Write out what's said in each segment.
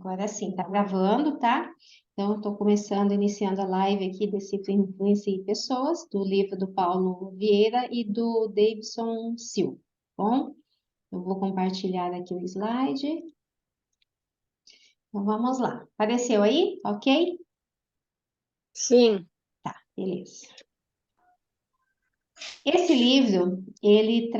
Agora sim, tá gravando, tá? Então, estou começando, iniciando a live aqui desse Influencie Pessoas, do livro do Paulo Vieira e do Davidson Silva, tá bom? Eu vou compartilhar aqui o slide. Então, vamos lá. Apareceu aí? Ok? Sim, Tá, beleza. Esse livro, ele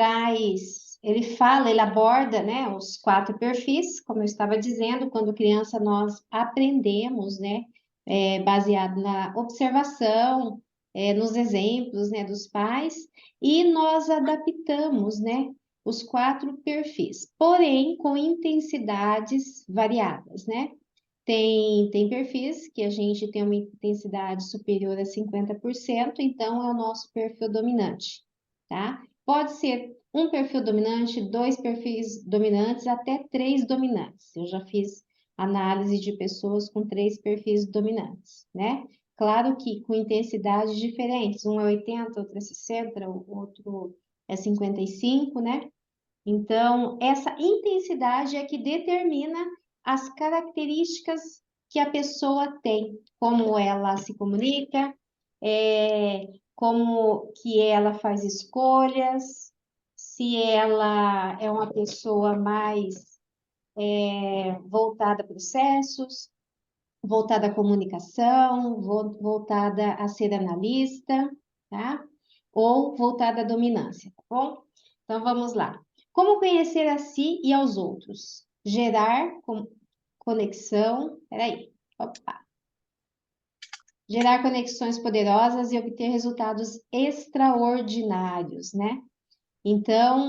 fala, ele aborda, né, os 4 perfis, como eu estava dizendo, quando criança nós aprendemos, né, baseado na observação, nos exemplos, né, dos pais, e nós adaptamos, né, os 4 perfis, porém com intensidades variadas, né? Tem perfis que a gente tem uma intensidade superior a 50%, então é o nosso perfil dominante, tá? Pode ser um perfil dominante, 2 perfis dominantes, até 3 dominantes. Eu já fiz análise de pessoas com 3 perfis dominantes, né? Claro que com intensidades diferentes, um é 80, outro é 60, o outro é 55, né? Então, essa intensidade é que determina as características que a pessoa tem, como ela se comunica, como que ela faz escolhas, se ela é uma pessoa mais voltada a processos, voltada à comunicação, voltada a ser analista, tá? Ou voltada à dominância, tá bom? Então vamos lá. Como conhecer a si e aos outros? Gerar conexão. Peraí. Opa. Gerar conexões poderosas e obter resultados extraordinários, né? Então,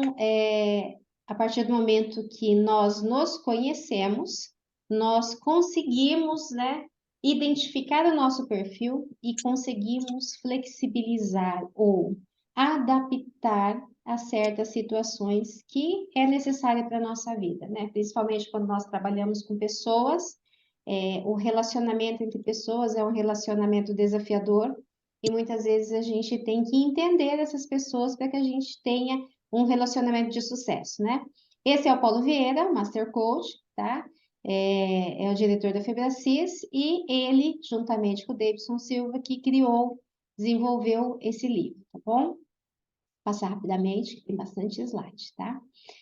a partir do momento que nós nos conhecemos, nós conseguimos, né, identificar o nosso perfil e conseguimos flexibilizar ou adaptar a certas situações que é necessária para a nossa vida, né? Principalmente quando nós trabalhamos com pessoas, o relacionamento entre pessoas é um relacionamento desafiador, e muitas vezes a gente tem que entender essas pessoas para que a gente tenha um relacionamento de sucesso, né? Esse é o Paulo Vieira, Master Coach, tá? É o diretor da Febracis e ele, juntamente com o Davidson Silva, que desenvolveu esse livro, tá bom? Passar rapidamente, que tem bastante slide, tá?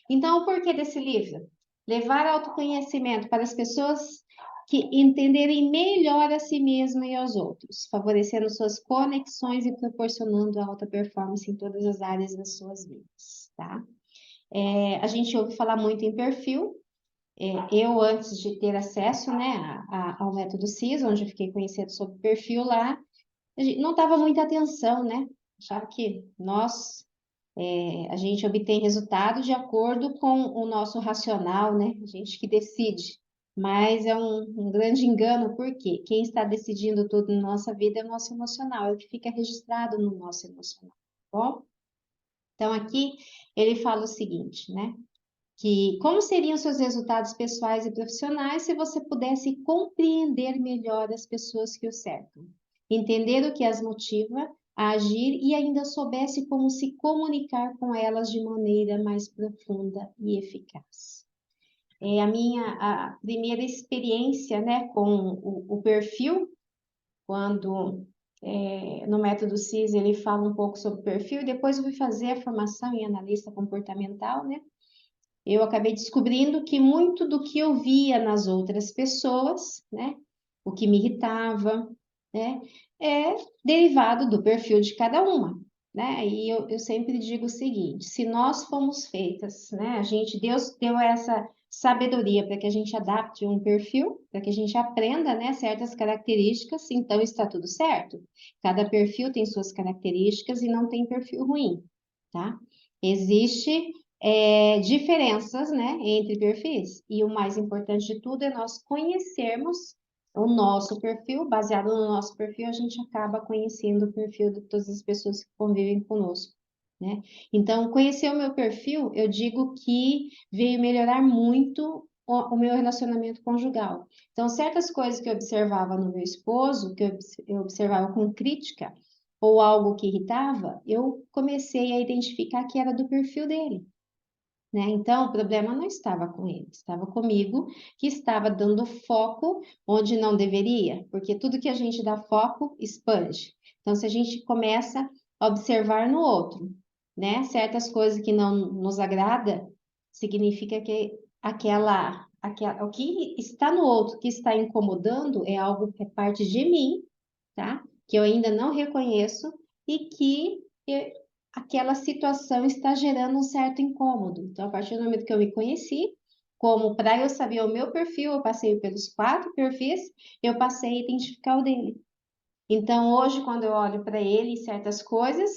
Então, o porquê desse livro? Levar autoconhecimento para as pessoas que entenderem melhor a si mesma e aos outros, favorecendo suas conexões e proporcionando alta performance em todas as áreas das suas vidas, tá? A gente ouve falar muito em perfil. Eu, antes de ter acesso, né, ao método CIS, onde eu fiquei conhecendo sobre perfil lá, a gente não dava muita atenção, né? Achava que a gente obtém resultados de acordo com o nosso racional, né? A gente que decide. Mas é um grande engano, porque quem está decidindo tudo na nossa vida é o nosso emocional, é o que fica registrado no nosso emocional, tá bom? Então, aqui ele fala o seguinte, né? Que como seriam seus resultados pessoais e profissionais se você pudesse compreender melhor as pessoas que o cercam, entender o que as motiva a agir e ainda soubesse como se comunicar com elas de maneira mais profunda e eficaz. É a primeira experiência, né, com o perfil, quando no método CIS ele fala um pouco sobre perfil, e depois eu fui fazer a formação em analista comportamental, né? Eu acabei descobrindo que muito do que eu via nas outras pessoas, né, o que me irritava, né, é derivado do perfil de cada uma, né? E eu sempre digo o seguinte: se nós fomos feitas, né, Deus deu essa sabedoria para que a gente adapte um perfil, para que a gente aprenda, né, certas características, então está tudo certo. Cada perfil tem suas características e não tem perfil ruim, tá? Existe diferenças, né, entre perfis. E o mais importante de tudo é nós conhecermos o nosso perfil. Baseado no nosso perfil, a gente acaba conhecendo o perfil de todas as pessoas que convivem conosco, né? Então, conhecer o meu perfil, eu digo que veio melhorar muito o meu relacionamento conjugal. Então, certas coisas que eu observava no meu esposo, que eu observava com crítica, ou algo que irritava, eu comecei a identificar que era do perfil dele. né? Então, o problema não estava com ele, estava comigo, que estava dando foco onde não deveria, porque tudo que a gente dá foco expande. Então, se a gente começa a observar no outro, né, certas coisas que não nos agrada, significa que o que está no outro, que está incomodando, é algo que é parte de mim, tá? Que eu ainda não reconheço e que aquela situação está gerando um certo incômodo. Então, a partir do momento que eu me conheci, como para eu saber o meu perfil, eu passei pelos 4 perfis, eu passei a identificar o dele. Então, hoje, quando eu olho para ele e certas coisas,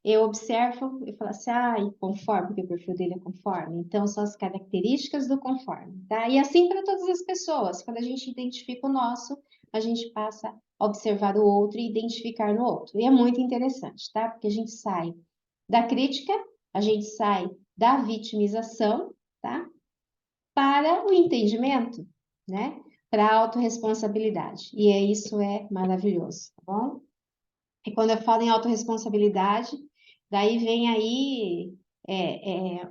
eu observo e falo assim, e conforme, porque o perfil dele é conforme. Então, são as características do conforme, tá? E assim para todas as pessoas. Quando a gente identifica o nosso, a gente passa a observar o outro e identificar no outro. E é muito interessante, tá? Porque a gente sai da crítica, a gente sai da vitimização, tá? Para o entendimento, né? Para a autorresponsabilidade. E isso é maravilhoso, tá bom? E quando eu falo em autorresponsabilidade, daí vem aí é,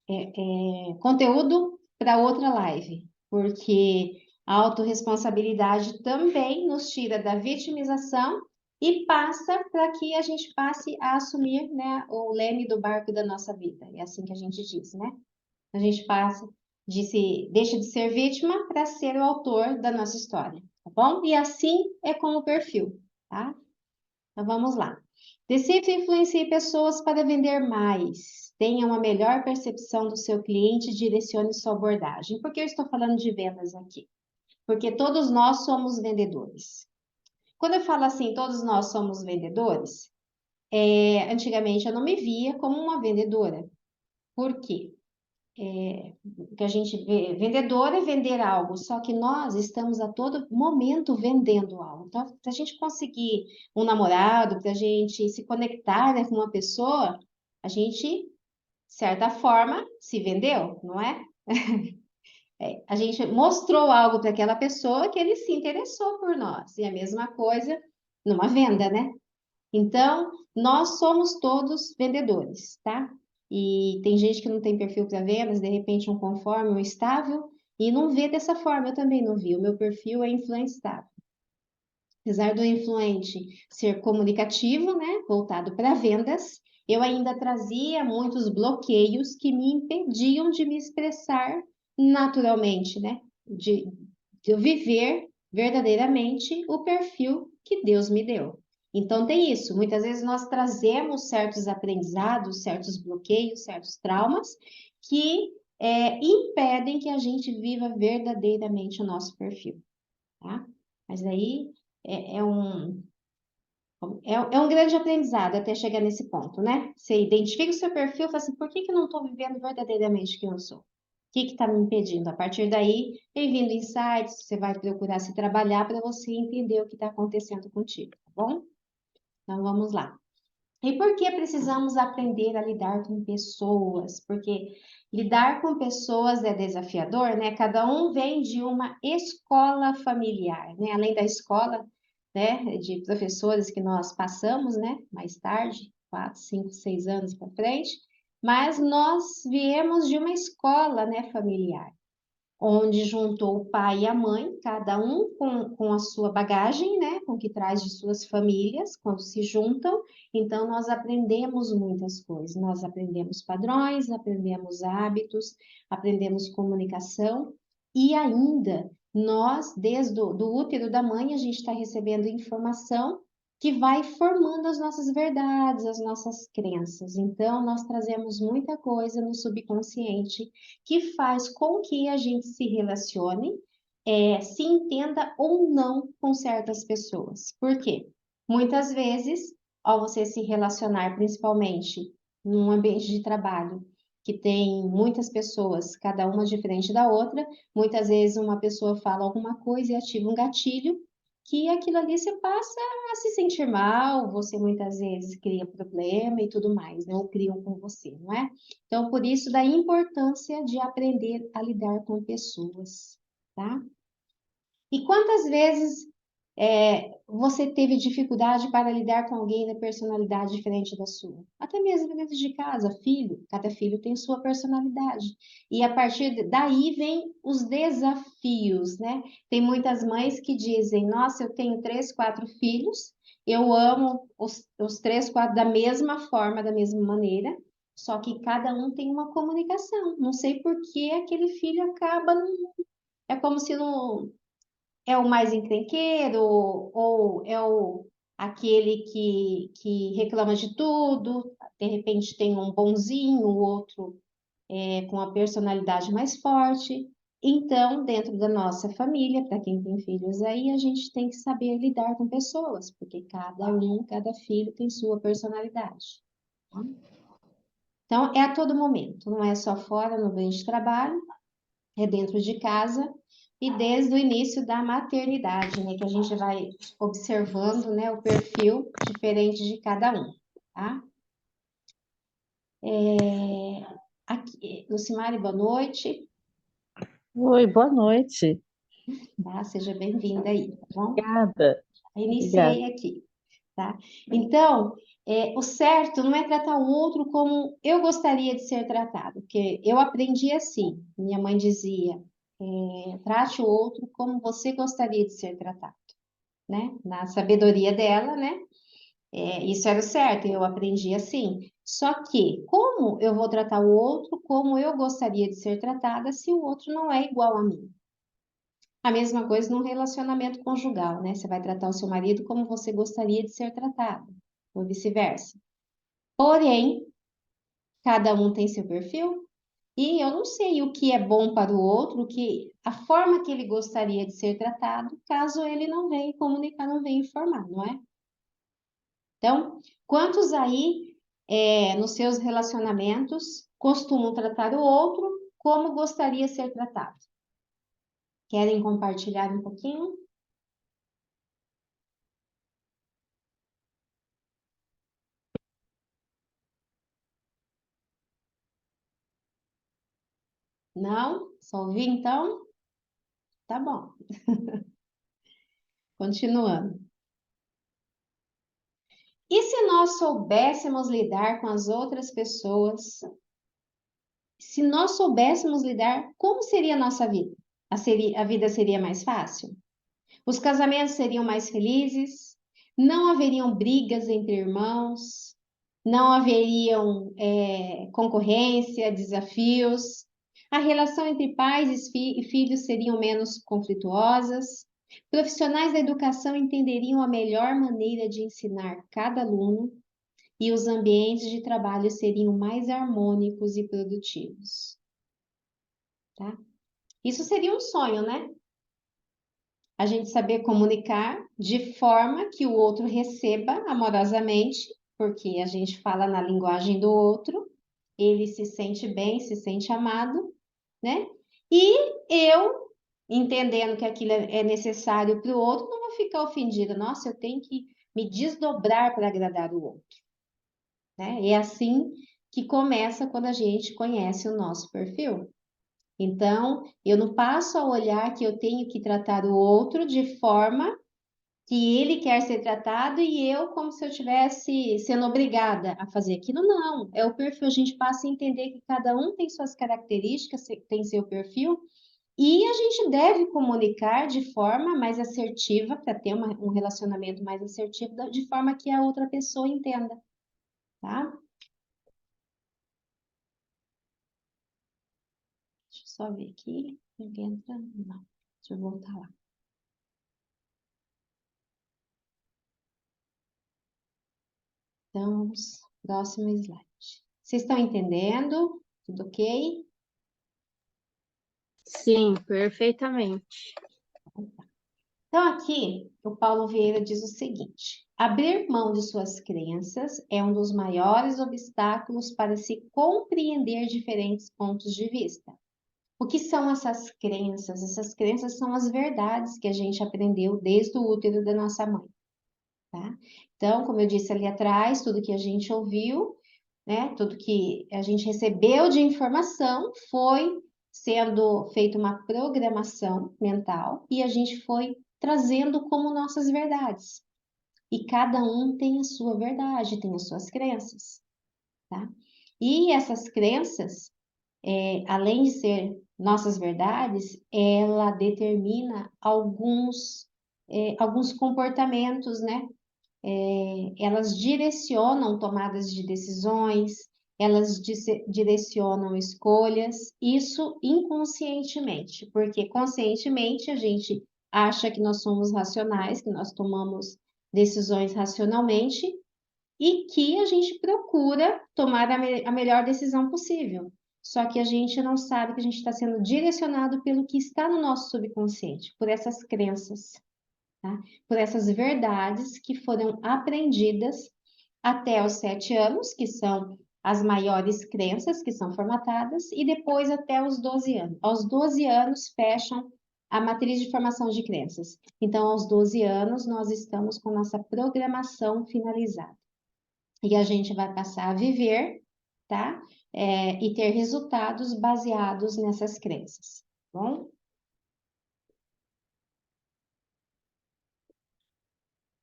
é, conteúdo para outra live, porque a autorresponsabilidade também nos tira da vitimização e passa para que a gente passe a assumir, né, o leme do barco da nossa vida. É assim que a gente diz, né? A gente passa deixa de ser vítima para ser o autor da nossa história, tá bom? E assim é com o perfil, tá? Então vamos lá. Decifre e influencie pessoas para vender mais. Tenha uma melhor percepção do seu cliente e direcione sua abordagem. Por que eu estou falando de vendas aqui? Porque todos nós somos vendedores. Quando eu falo assim, todos nós somos vendedores, antigamente eu não me via como uma vendedora. Por quê? Que a gente vê, vendedor é vender algo, só que nós estamos a todo momento vendendo algo. Então, para a gente conseguir um namorado, para a gente se conectar, né, com uma pessoa, a gente, de certa forma, se vendeu, não é? A gente mostrou algo para aquela pessoa que ele se interessou por nós. E a mesma coisa numa venda, né? Então, nós somos todos vendedores, tá? E tem gente que não tem perfil para vendas, de repente um conforme, um estável, e não vê dessa forma. Eu também não vi. O meu perfil é influente estável. Apesar do influente ser comunicativo, né, voltado para vendas, eu ainda trazia muitos bloqueios que me impediam de me expressar naturalmente, né? De eu viver verdadeiramente o perfil que Deus me deu. Então tem isso, muitas vezes nós trazemos certos aprendizados, certos bloqueios, certos traumas que impedem que a gente viva verdadeiramente o nosso perfil, tá? Mas aí é, é um, é um grande aprendizado até chegar nesse ponto, né? Você identifica o seu perfil e fala assim, por que que eu não estou vivendo verdadeiramente quem eu sou? O que está me impedindo? A partir daí, vem vindo insights, você vai procurar se trabalhar para você entender o que está acontecendo contigo, tá bom? Então vamos lá. E por que precisamos aprender a lidar com pessoas? Porque lidar com pessoas é desafiador, né? Cada um vem de uma escola familiar, né? Além da escola, né, de professores que nós passamos, né, mais tarde, 4, 5, 6 anos para frente, mas nós viemos de uma escola, né, familiar onde juntou o pai e a mãe, cada um com a sua bagagem, né, com o que traz de suas famílias, quando se juntam, então nós aprendemos muitas coisas, nós aprendemos padrões, aprendemos hábitos, aprendemos comunicação, e ainda nós, desde do útero da mãe, a gente está recebendo informação que vai formando as nossas verdades, as nossas crenças. Então, nós trazemos muita coisa no subconsciente que faz com que a gente se relacione, se entenda ou não com certas pessoas. Por quê? Muitas vezes, ao você se relacionar, principalmente num ambiente de trabalho, que tem muitas pessoas, cada uma diferente da outra, muitas vezes uma pessoa fala alguma coisa e ativa um gatilho, que aquilo ali você passa a se sentir mal, você muitas vezes cria problema e tudo mais, né? Ou criam com você, não é? Então, por isso, da importância de aprender a lidar com pessoas, tá? E quantas vezes Você teve dificuldade para lidar com alguém da personalidade diferente da sua. Até mesmo dentro de casa, filho, cada filho tem sua personalidade. E a partir daí vem os desafios, né? Tem muitas mães que dizem: Nossa, eu tenho 3, 4 filhos, eu amo os 3, 4 da mesma forma, da mesma maneira, só que cada um tem uma comunicação. Não sei por que aquele filho acaba. É como se não é o mais encrenqueiro ou é aquele que reclama de tudo, de repente tem um bonzinho, o outro com a personalidade mais forte. Então, dentro da nossa família, para quem tem filhos aí, a gente tem que saber lidar com pessoas, porque cada filho tem sua personalidade. Tá? Então, é a todo momento, não é só fora no ambiente de trabalho, é dentro de casa e desde o início da maternidade, né, que a gente vai observando, né, o perfil diferente de cada um, tá? Aqui, Lucimari, boa noite, Oi, boa noite. tá? Seja bem-vinda aí, tá bom? Obrigada. Obrigada. Iniciei aqui, tá? Então, o certo não é tratar o outro como eu gostaria de ser tratado, porque eu aprendi assim, minha mãe dizia, trate o outro como você gostaria de ser tratado. Né? Na sabedoria dela, né? Isso era o certo, eu aprendi assim. Só que, como eu vou tratar o outro como eu gostaria de ser tratada se o outro não é igual a mim? A mesma coisa num relacionamento conjugal, né? Você vai tratar o seu marido como você gostaria de ser tratado, ou vice-versa. Porém, cada um tem seu perfil, e eu não sei o que é bom para o outro, a forma que ele gostaria de ser tratado, caso ele não venha comunicar, não venha informar, não é? Então, quantos aí, nos seus relacionamentos, costumam tratar o outro como gostaria de ser tratado? Querem compartilhar um pouquinho? Não? Só ouvir então? Tá bom. Continuando. E se nós soubéssemos lidar com as outras pessoas? Se nós soubéssemos lidar, como seria a nossa vida? A vida seria mais fácil? Os casamentos seriam mais felizes, não haveriam brigas entre irmãos, não haveriam concorrência, desafios, a relação entre pais e filhos seriam menos conflituosas, profissionais da educação entenderiam a melhor maneira de ensinar cada aluno e os ambientes de trabalho seriam mais harmônicos e produtivos, tá? Isso seria um sonho, né? A gente saber comunicar de forma que o outro receba amorosamente, porque a gente fala na linguagem do outro, ele se sente bem, se sente amado, né? E eu, entendendo que aquilo é necessário para o outro, não vou ficar ofendida. Nossa, eu tenho que me desdobrar para agradar o outro, né? É assim que começa quando a gente conhece o nosso perfil. Então, eu não passo a olhar que eu tenho que tratar o outro de forma que ele quer ser tratado e eu como se eu estivesse sendo obrigada a fazer aquilo. Não, é o perfil. A gente passa a entender que cada um tem suas características, tem seu perfil, e a gente deve comunicar de forma mais assertiva, para ter um relacionamento mais assertivo, de forma que a outra pessoa entenda, tá? Deixa eu só ver aqui. Ninguém entra? Não. Deixa eu voltar lá. Então, vamos, próximo slide. Vocês estão entendendo? Tudo ok? Sim, perfeitamente. Então, aqui, o Paulo Vieira diz o seguinte: abrir mão de suas crenças é um dos maiores obstáculos para se compreender diferentes pontos de vista. O que são essas crenças? Essas crenças são as verdades que a gente aprendeu desde o útero da nossa mãe, tá? Então, como eu disse ali atrás, tudo que a gente ouviu, né, tudo que a gente recebeu de informação foi sendo feita uma programação mental e a gente foi trazendo como nossas verdades. E cada um tem a sua verdade, tem as suas crenças, tá? E essas crenças, além de ser nossas verdades, ela determina alguns comportamentos, né? Elas direcionam tomadas de decisões, elas direcionam escolhas, isso inconscientemente, porque conscientemente a gente acha que nós somos racionais, que nós tomamos decisões racionalmente e que a gente procura tomar a melhor decisão possível. Só que a gente não sabe que a gente está sendo direcionado pelo que está no nosso subconsciente, por essas crenças, tá? Por essas verdades que foram aprendidas até os 7 anos, que são as maiores crenças que são formatadas, e depois até os 12 anos. Aos 12 anos fecham a matriz de formação de crenças. Então, aos 12 anos, nós estamos com nossa programação finalizada. E a gente vai passar a viver, tá? E ter resultados baseados nessas crenças, tá bom?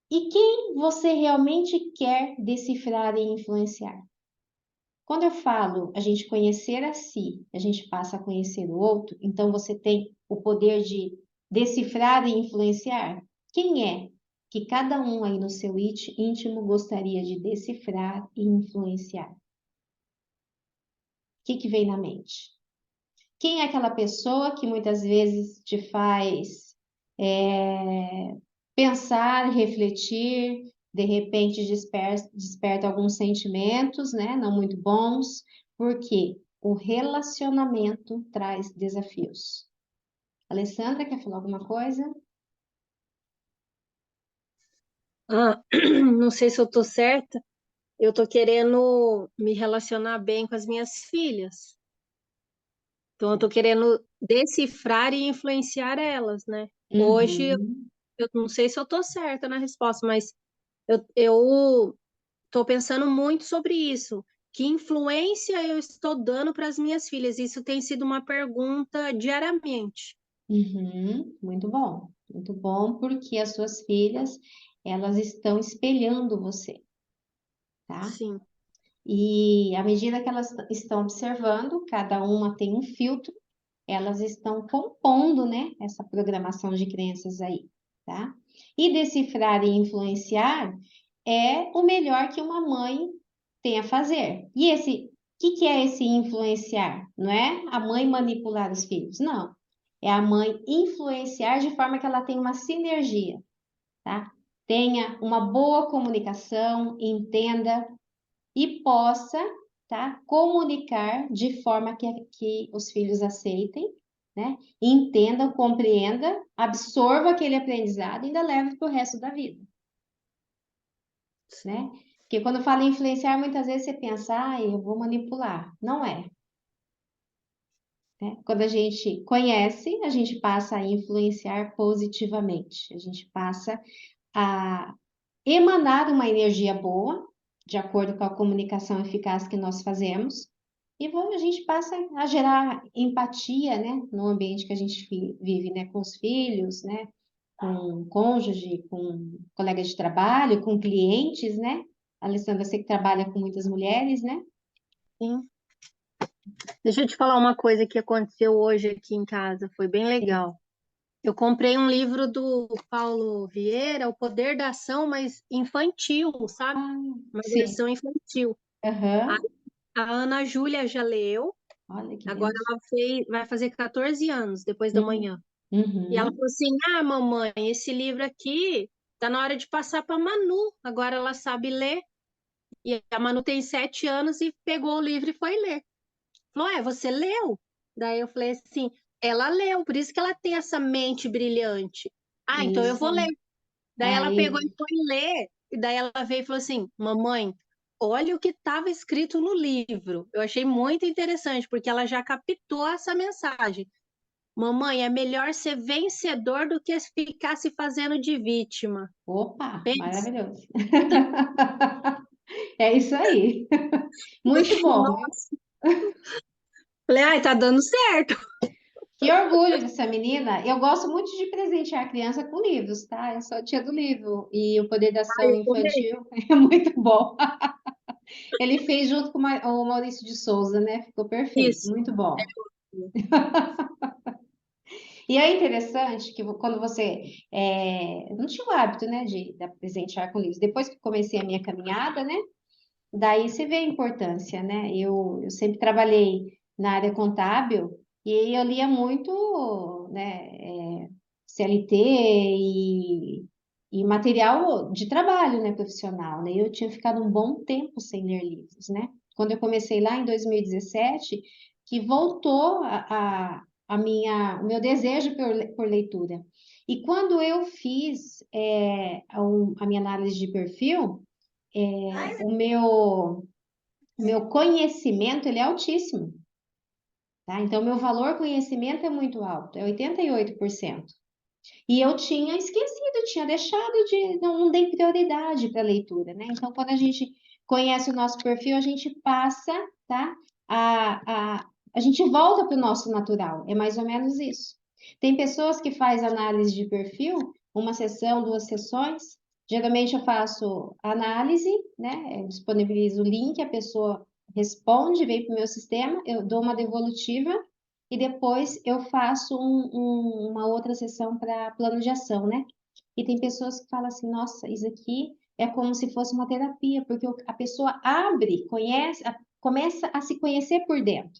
E quem você realmente quer decifrar e influenciar? Quando eu falo a gente conhecer a si, a gente passa a conhecer o outro, então você tem o poder de decifrar e influenciar. Quem é que cada um aí no seu íntimo gostaria de decifrar e influenciar? O que vem na mente? Quem é aquela pessoa que muitas vezes te faz pensar, refletir, de repente desperta alguns sentimentos, né, não muito bons, porque o relacionamento traz desafios. Alessandra, quer falar alguma coisa? Não sei se eu tô certa. Eu tô querendo me relacionar bem com as minhas filhas. Então, eu tô querendo decifrar e influenciar elas, né? Hoje, Uhum, eu não sei se eu tô certa na resposta, mas eu tô pensando muito sobre isso. Que influência eu estou dando para as minhas filhas? Isso tem sido uma pergunta diariamente. muito bom, porque as suas filhas, elas estão espelhando você, tá? Sim, E à medida que elas estão observando, cada uma tem um filtro, elas estão compondo, né, essa programação de crenças aí, tá? E decifrar e influenciar é o melhor que uma mãe tem a fazer. E que é esse influenciar? Não é a mãe manipular os filhos, não. É a mãe influenciar de forma que ela tenha uma sinergia, tá? Tenha uma boa comunicação, entenda e possa, tá, comunicar de forma que os filhos aceitem, né? Entendam, compreenda, absorva aquele aprendizado e ainda leve para o resto da vida, né? sim. Porque quando fala em influenciar, muitas vezes você pensa, eu vou manipular. Não é, né? Quando a gente conhece, a gente passa a influenciar positivamente. A gente passa a emanar uma energia boa, de acordo com a comunicação eficaz que nós fazemos, e a gente passa a gerar empatia, né, no ambiente que a gente vive, né, com os filhos, né, com o cônjuge, com colegas de trabalho, com clientes, né? Alessandra, você que trabalha com muitas mulheres, né? Sim. Deixa eu te falar uma coisa que aconteceu hoje aqui em casa, foi bem Sim. legal. Eu comprei um livro do Paulo Vieira, O Poder da Ação, mas infantil, sabe? Ah, Uma sim. versão infantil. A, Aham. a Ana Júlia já leu, Olha que agora benção. ela vai fazer 14 anos, depois da Uhum. manhã. E ela Uhum. falou assim: Ah, mamãe, esse livro aqui tá na hora de passar para Manu. Agora ela sabe ler. E a Manu tem 7 anos e pegou o livro e foi ler. Falou, você leu? Daí eu falei assim, ela leu, por isso que ela tem essa mente brilhante. Ah, então eu Isso vou ler. aí. Daí ela pegou e Aí, foi ler. E daí ela veio e falou assim, mamãe, olha o que estava escrito no livro. Eu achei muito interessante, porque ela já captou essa mensagem. Mamãe, é melhor ser vencedor do que ficar se fazendo de vítima. opa, Pensa. maravilhoso. É isso aí. Muito bom. Nossa. Falei, ai, tá dando certo. Que orgulho dessa menina. Eu gosto muito de presentear a criança com livros, tá? Eu sou a tia do livro. E o Poder da Ah, Ação eu também. Infantil é muito bom. Ele fez junto com o Maurício de Souza, né? Ficou perfeito, Isso. muito bom. E é interessante que quando você não tinha o hábito, né, de presentear com livros. Depois que comecei a minha caminhada, né? Daí você vê a importância, né? Eu sempre trabalhei na área contábil e aí eu lia muito, né, CLT e material de trabalho, né, profissional, né? Eu tinha ficado um bom tempo sem ler livros, né? Quando eu comecei lá em 2017, que voltou o meu desejo por leitura. E quando eu fiz a minha análise de perfil, o meu conhecimento, ele é altíssimo, tá? Então, meu valor conhecimento é muito alto, é 88%. E eu tinha esquecido, tinha deixado não dei prioridade para a leitura, né? Então, quando a gente conhece o nosso perfil, a gente passa, tá? A gente volta para o nosso natural, é mais ou menos isso. Tem pessoas que fazem análise de perfil, uma sessão, duas sessões. Geralmente eu faço análise, né? Eu disponibilizo o link, a pessoa responde, vem para o meu sistema, eu dou uma devolutiva e depois eu faço uma outra sessão para plano de ação, né? E tem pessoas que falam assim, nossa, isso aqui é como se fosse uma terapia, porque a pessoa abre, conhece, começa a se conhecer por dentro,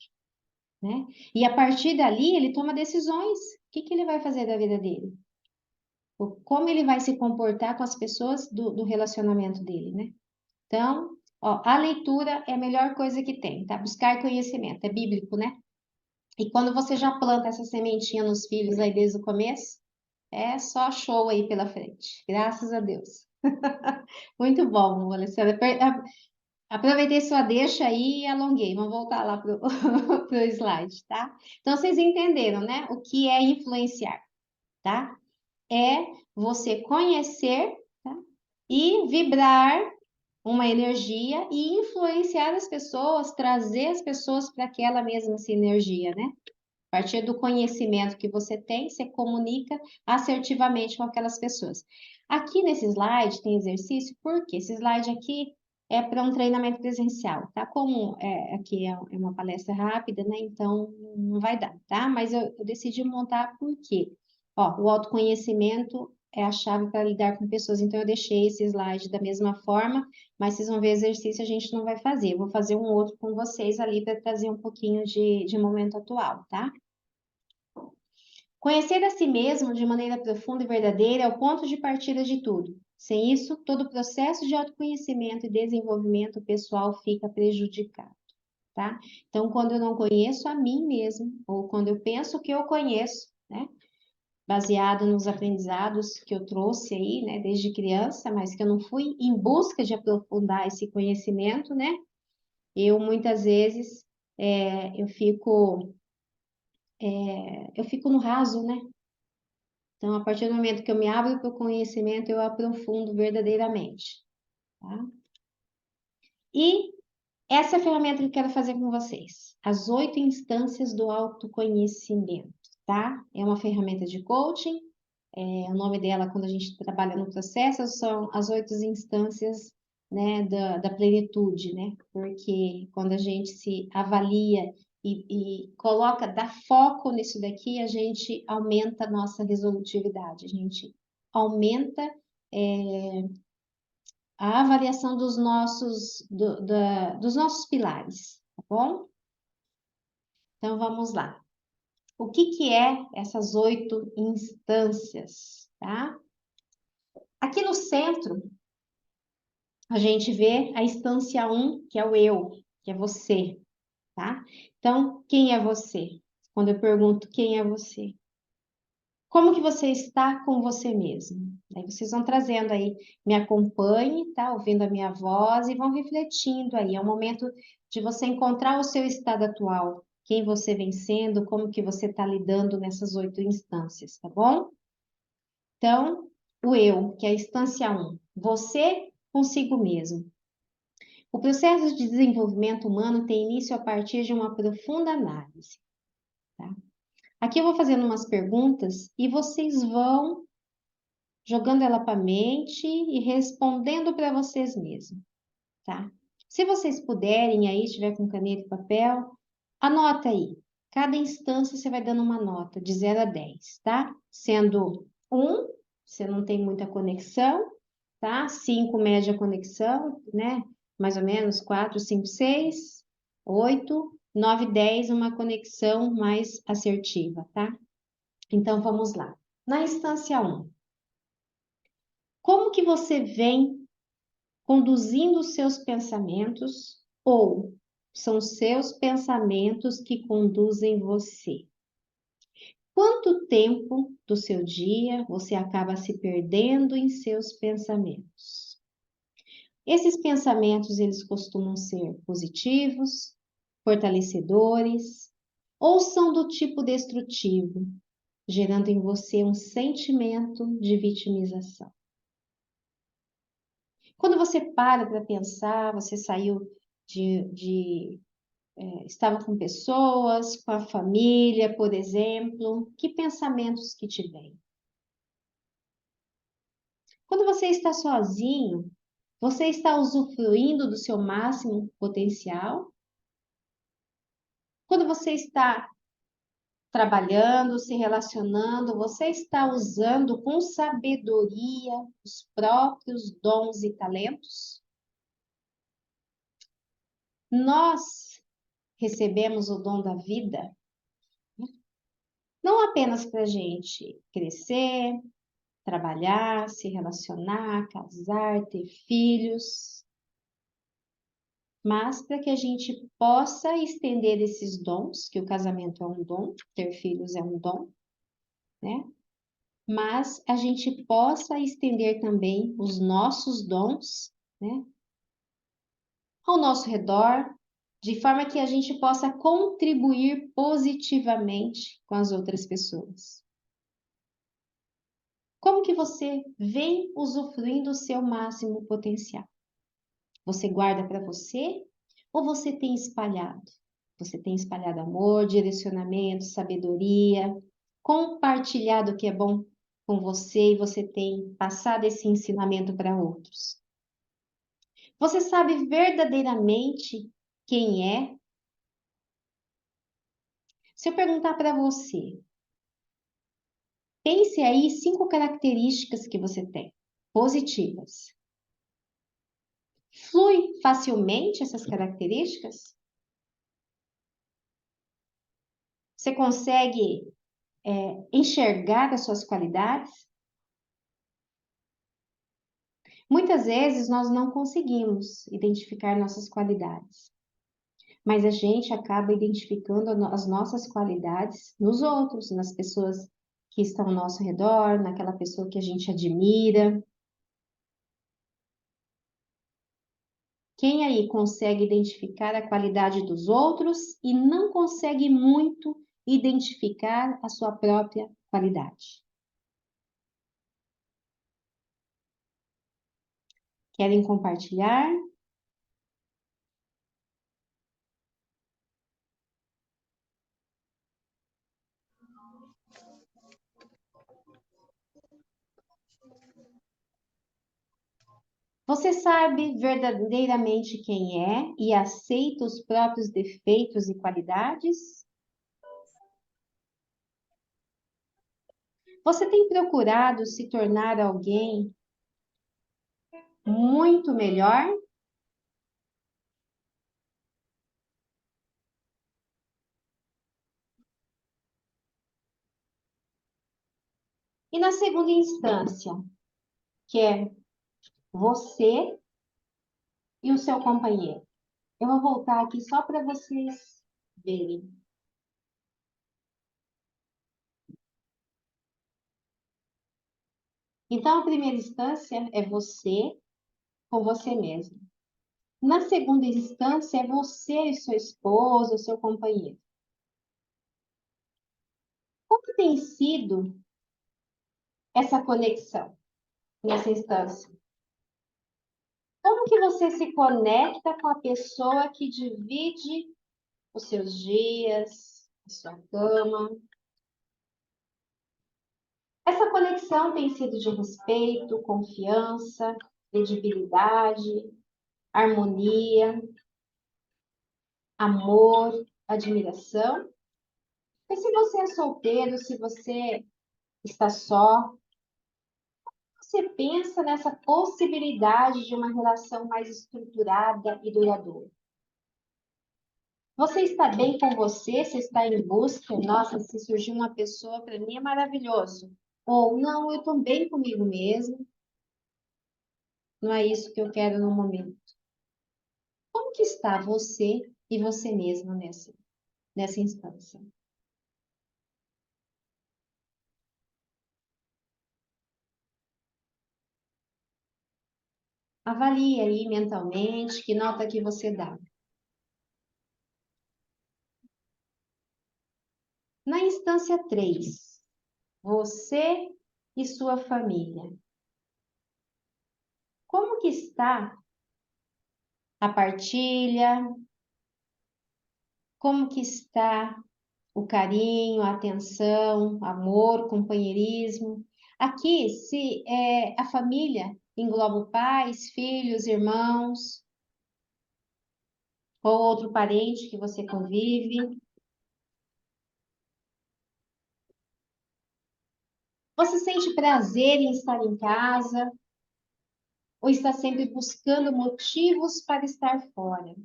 né? E a partir dali ele toma decisões. O que que ele vai fazer da vida dele? Como ele vai se comportar com as pessoas do relacionamento dele, né? Então, ó, a leitura é a melhor coisa que tem, tá? Buscar conhecimento, é bíblico, né? E quando você já planta essa sementinha nos filhos aí desde o começo, é só show aí pela frente. Graças a Deus. Muito bom, Alessandra. Aproveitei sua deixa aí e alonguei. Vamos voltar lá pro, pro slide, tá? Então, vocês entenderam, né? O que é influenciar, tá? É você conhecer, tá? E vibrar uma energia e influenciar as pessoas, trazer as pessoas para aquela mesma sinergia, né? A partir do conhecimento que você tem, você comunica assertivamente com aquelas pessoas. Aqui nesse slide tem exercício, porque esse slide aqui é para um treinamento presencial, tá? Como aqui é uma palestra rápida, né? Então não vai dar, tá? Mas eu decidi montar por quê? Ó, o autoconhecimento é a chave para lidar com pessoas, então eu deixei esse slide da mesma forma, mas vocês vão ver exercício, a gente não vai fazer. Eu vou fazer um outro com vocês ali para trazer um pouquinho de momento atual, tá? Conhecer a si mesmo de maneira profunda e verdadeira é o ponto de partida de tudo. Sem isso, todo o processo de autoconhecimento e desenvolvimento pessoal fica prejudicado, tá? Então, quando eu não conheço a mim mesmo, ou quando eu penso que eu conheço, né? Baseado nos aprendizados que eu trouxe aí, né, desde criança, mas que eu não fui em busca de aprofundar esse conhecimento, né? Eu muitas vezes eu fico no raso, né? Então, a partir do momento que eu me abro para o conhecimento, eu aprofundo verdadeiramente, tá? E essa é a ferramenta que eu quero fazer com vocês. As 8 instâncias do autoconhecimento, tá? É uma ferramenta de coaching. O nome dela, quando a gente trabalha no processo, são as 8 instâncias, né, da plenitude, né? Porque quando a gente se avalia e coloca, dá foco nisso daqui, a gente aumenta a nossa resolutividade, a gente aumenta a avaliação dos nossos pilares, tá bom? Então vamos lá. O que que é essas 8 instâncias, tá? Aqui no centro, a gente vê a instância 1, que é o eu, que é você, tá? Então, quem é você? Quando eu pergunto quem é você? Como que você está com você mesmo? Aí vocês vão trazendo aí, me acompanhe, tá? Ouvindo a minha voz e vão refletindo aí. É o momento de você encontrar o seu estado atual, quem você vem sendo, como que você está lidando nessas 8 instâncias, tá bom? Então, o eu, que é a instância 1, você consigo mesmo. O processo de desenvolvimento humano tem início a partir de uma profunda análise, tá? Aqui eu vou fazendo umas perguntas e vocês vão jogando ela para a mente e respondendo para vocês mesmos, tá? Se vocês puderem aí, estiver com caneta e papel, anota aí. Cada instância você vai dando uma nota de 0 a 10, tá? Sendo 1, você não tem muita conexão, tá? 5, média conexão, né? Mais ou menos 4, 5, 6, 8, 9, 10, uma conexão mais assertiva, tá? Então, vamos lá. Na instância 1, como que você vem conduzindo os seus pensamentos ou são seus pensamentos que conduzem você? Quanto tempo do seu dia você acaba se perdendo em seus pensamentos? Esses pensamentos, eles costumam ser positivos, fortalecedores, ou são do tipo destrutivo, gerando em você um sentimento de vitimização. Quando você para pensar, você saiu estava com pessoas, com a família, por exemplo, que pensamentos que te vêm? Quando você está sozinho, você está usufruindo do seu máximo potencial? Quando você está trabalhando, se relacionando, você está usando com sabedoria os próprios dons e talentos? Nós recebemos o dom da vida não apenas para a gente crescer, trabalhar, se relacionar, casar, ter filhos, mas para que a gente possa estender esses dons, que o casamento é um dom, ter filhos é um dom, né? Mas a gente possa estender também os nossos dons, né, ao nosso redor, de forma que a gente possa contribuir positivamente com as outras pessoas. Como que você vem usufruindo o seu máximo potencial? Você guarda para você ou você tem espalhado? Você tem espalhado amor, direcionamento, sabedoria, compartilhado o que é bom com você e você tem passado esse ensinamento para outros. Você sabe verdadeiramente quem é? Se eu perguntar para você, pense aí 5 características que você tem, positivas. Flui facilmente essas características? Você consegue enxergar as suas qualidades? Muitas vezes nós não conseguimos identificar nossas qualidades, mas a gente acaba identificando as nossas qualidades nos outros, nas pessoas que estão ao nosso redor, naquela pessoa que a gente admira. Quem aí consegue identificar a qualidade dos outros e não consegue muito identificar a sua própria qualidade? Querem compartilhar? Você sabe verdadeiramente quem é e aceita os próprios defeitos e qualidades? Você tem procurado se tornar alguém muito melhor? E na segunda instância, que é você e o seu companheiro. Eu vou voltar aqui só para vocês verem. Então, a primeira instância é você com você mesmo. Na segunda instância, é você e seu esposo, seu companheiro. Como tem sido essa conexão nessa instância? Como que você se conecta com a pessoa que divide os seus dias, a sua cama? Essa conexão tem sido de respeito, confiança, credibilidade, harmonia, amor, admiração. E se você é solteiro, se você está só, você pensa nessa possibilidade de uma relação mais estruturada e duradoura? Você está bem com você? Você está em busca? Nossa, se surgir uma pessoa, para mim é maravilhoso. Ou não, eu estou bem comigo mesmo. Não é isso que eu quero no momento. Como que está você e você mesma nessa instância? Avalie aí mentalmente que nota que você dá. Na instância 3, você e sua família. Como que está a partilha? Como que está o carinho, a atenção, amor, companheirismo? Aqui, se a família engloba pais, filhos, irmãos ou outro parente que você convive. Você sente prazer em estar em casa ou está sempre buscando motivos para estar fora?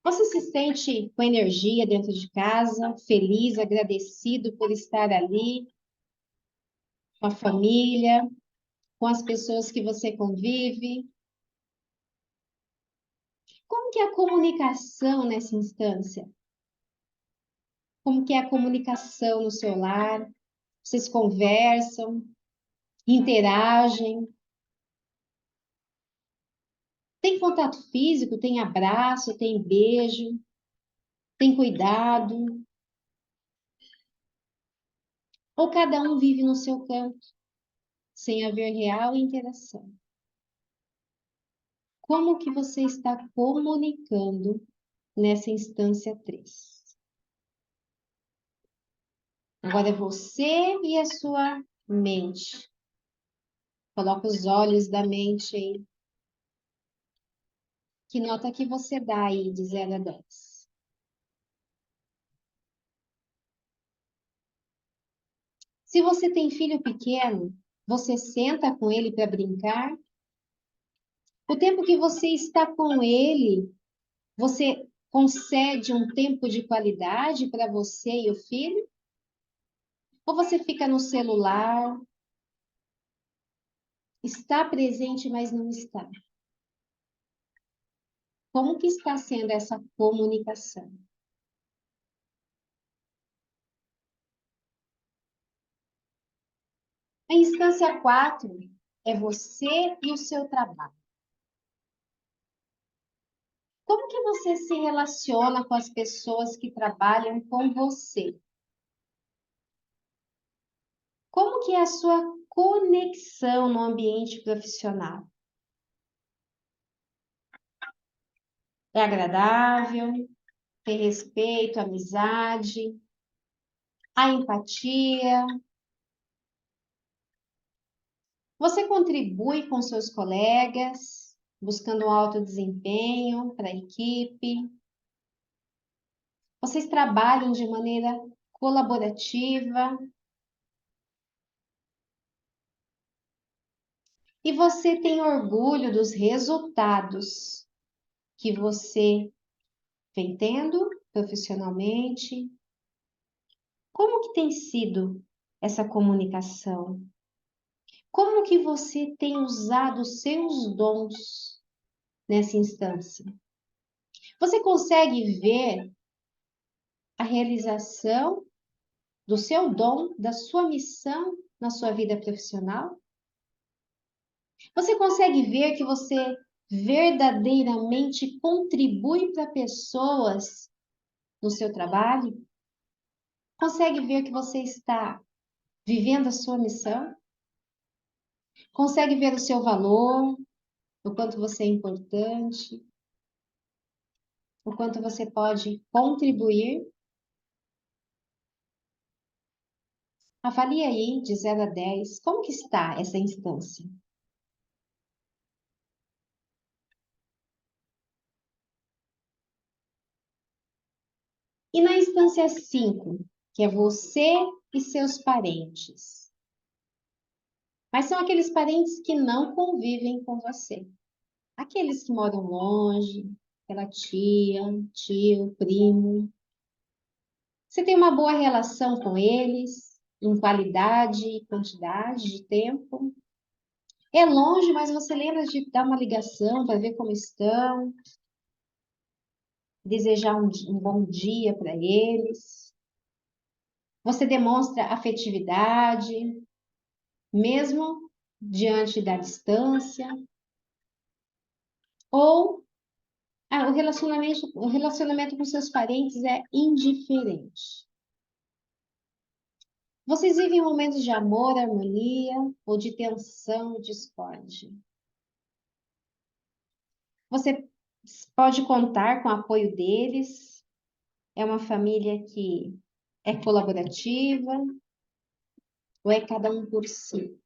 Você se sente com energia dentro de casa, feliz, agradecido por estar ali, com a família, com as pessoas que você convive? Como que é a comunicação nessa instância? Como que é a comunicação no seu lar? Vocês conversam, interagem? Tem contato físico, tem abraço, tem beijo, tem cuidado? Ou cada um vive no seu canto, sem haver real interação? Como que você está comunicando nessa instância 3? Agora é você e a sua mente. Coloca os olhos da mente aí. Que nota que você dá aí de 0 a 10? Se você tem filho pequeno, você senta com ele para brincar? O tempo que você está com ele, você concede um tempo de qualidade para você e o filho? Ou você fica no celular, está presente, mas não está? Como que está sendo essa comunicação? A instância 4 é você e o seu trabalho. Como que você se relaciona com as pessoas que trabalham com você? Como que é a sua conexão no ambiente profissional? É agradável? Tem respeito, amizade, a empatia? Você contribui com seus colegas, buscando um alto desempenho para a equipe? Vocês trabalham de maneira colaborativa? E você tem orgulho dos resultados que você vem tendo profissionalmente? Como que tem sido essa comunicação? Como que você tem usado os seus dons nessa instância? Você consegue ver a realização do seu dom, da sua missão na sua vida profissional? Você consegue ver que você verdadeiramente contribui para pessoas no seu trabalho? Consegue ver que você está vivendo a sua missão? Consegue ver o seu valor, o quanto você é importante, o quanto você pode contribuir? Avalie aí, de 0 a 10, como que está essa instância? E na instância 5, que é você e seus parentes. Mas são aqueles parentes que não convivem com você. Aqueles que moram longe, aquela tia, tio, primo. Você tem uma boa relação com eles, em qualidade e quantidade de tempo. É longe, mas você lembra de dar uma ligação para ver como estão, desejar um bom dia para eles. Você demonstra afetividade, mesmo diante da distância. Ou o relacionamento com seus parentes é indiferente. Vocês vivem momentos de amor, harmonia ou de tensão e discórdia. Você pode contar com o apoio deles. É uma família que é colaborativa ou é cada um por si?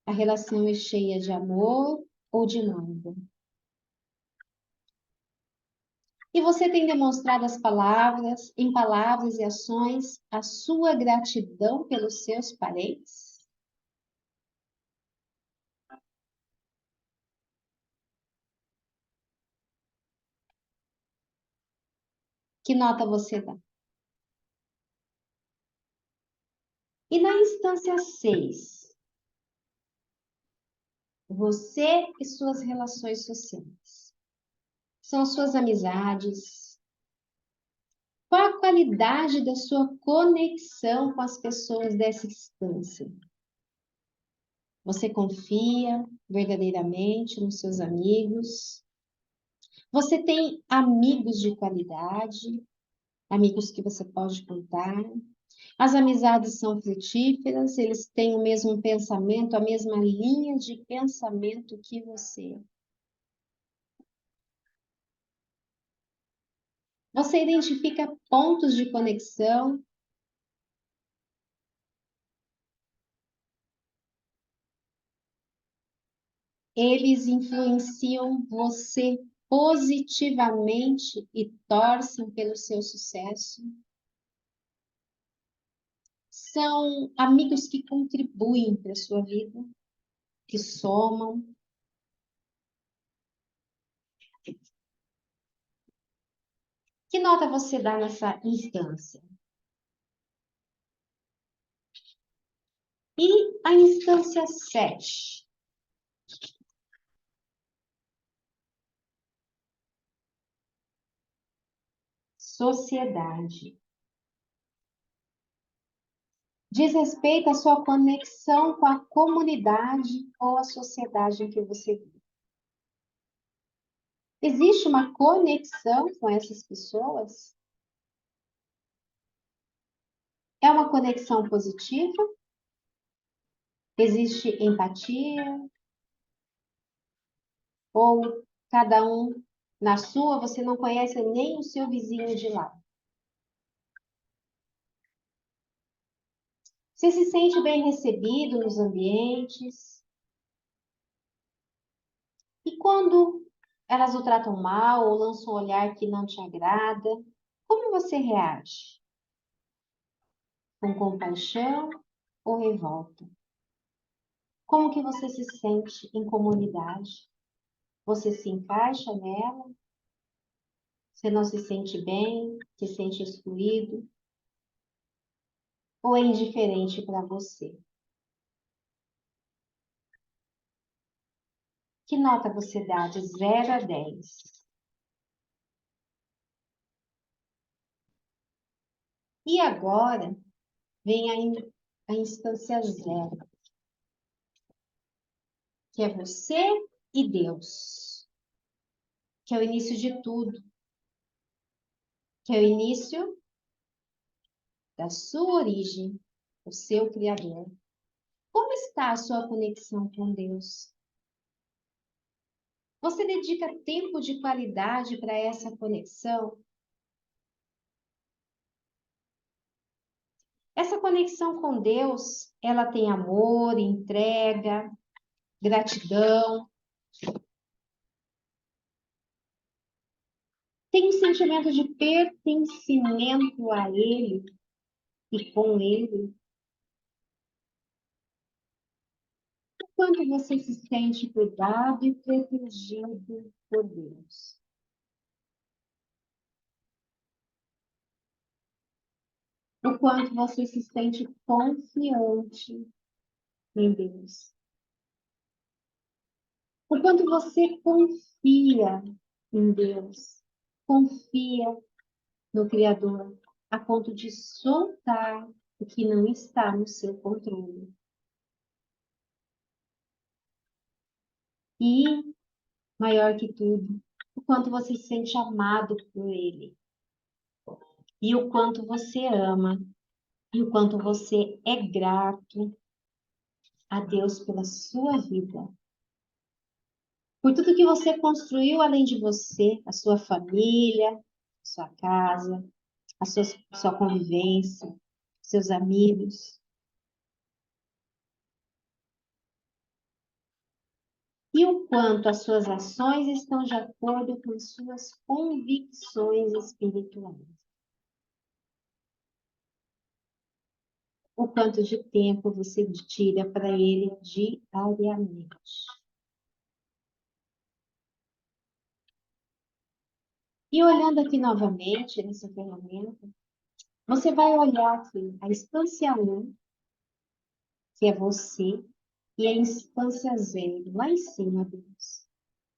A relação é cheia de amor ou de mágoa? E você tem demonstrado em palavras e ações, a sua gratidão pelos seus parentes? Que nota você dá? E na instância 6, você e suas relações sociais. São suas amizades. Qual a qualidade da sua conexão com as pessoas dessa instância? Você confia verdadeiramente nos seus amigos? Você tem amigos de qualidade? Amigos que você pode contar? As amizades são frutíferas, eles têm o mesmo pensamento, a mesma linha de pensamento que você. Você identifica pontos de conexão, eles influenciam você positivamente e torcem pelo seu sucesso. São amigos que contribuem para a sua vida, que somam. Que nota você dá nessa instância? E a instância 7? Sociedade. Diz respeito à sua conexão com a comunidade ou a sociedade em que você vive. Existe uma conexão com essas pessoas? É uma conexão positiva? Existe empatia? Ou cada um na sua, você não conhece nem o seu vizinho de lá? Você se sente bem recebido nos ambientes? E quando elas o tratam mal ou lançam um olhar que não te agrada, como você reage? Com compaixão ou revolta? Como que você se sente em comunidade? Você se encaixa nela? Você não se sente bem? Se sente excluído? Ou é indiferente para você? Que nota você dá de 0 a 10? E agora vem a instância 0, que é você e Deus, que é o início de tudo, que é o início da sua origem, o seu Criador. Como está a sua conexão com Deus? Você dedica tempo de qualidade para essa conexão? Essa conexão com Deus, ela tem amor, entrega, gratidão, tem um sentimento de pertencimento a Ele e com Ele. O quanto você se sente cuidado e protegido por Deus. O quanto você se sente confiante em Deus. O quanto você confia em Deus. Confia no Criador, a ponto de soltar o que não está no seu controle. E, maior que tudo, o quanto você se sente amado por Ele. E o quanto você ama. E o quanto você é grato a Deus pela sua vida. Por tudo que você construiu além de você, a sua família, a sua casa, a sua convivência, seus amigos. E o quanto as suas ações estão de acordo com as suas convicções espirituais. O quanto de tempo você tira para ele diariamente. E olhando aqui novamente nessa ferramenta, você vai olhar aqui a instância 1, que é você, e a instância 0, lá em cima, Deus.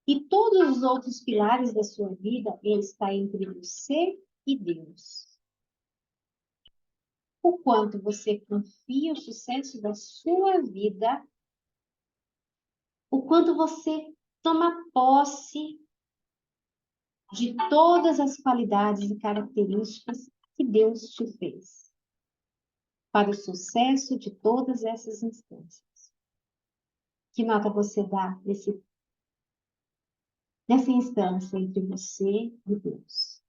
E todos os outros pilares da sua vida, ele está entre você e Deus. O quanto você confia o sucesso da sua vida, o quanto você toma posse de todas as qualidades e características que Deus te fez, para o sucesso de todas essas instâncias. Que nota você dá nessa instância entre você e Deus?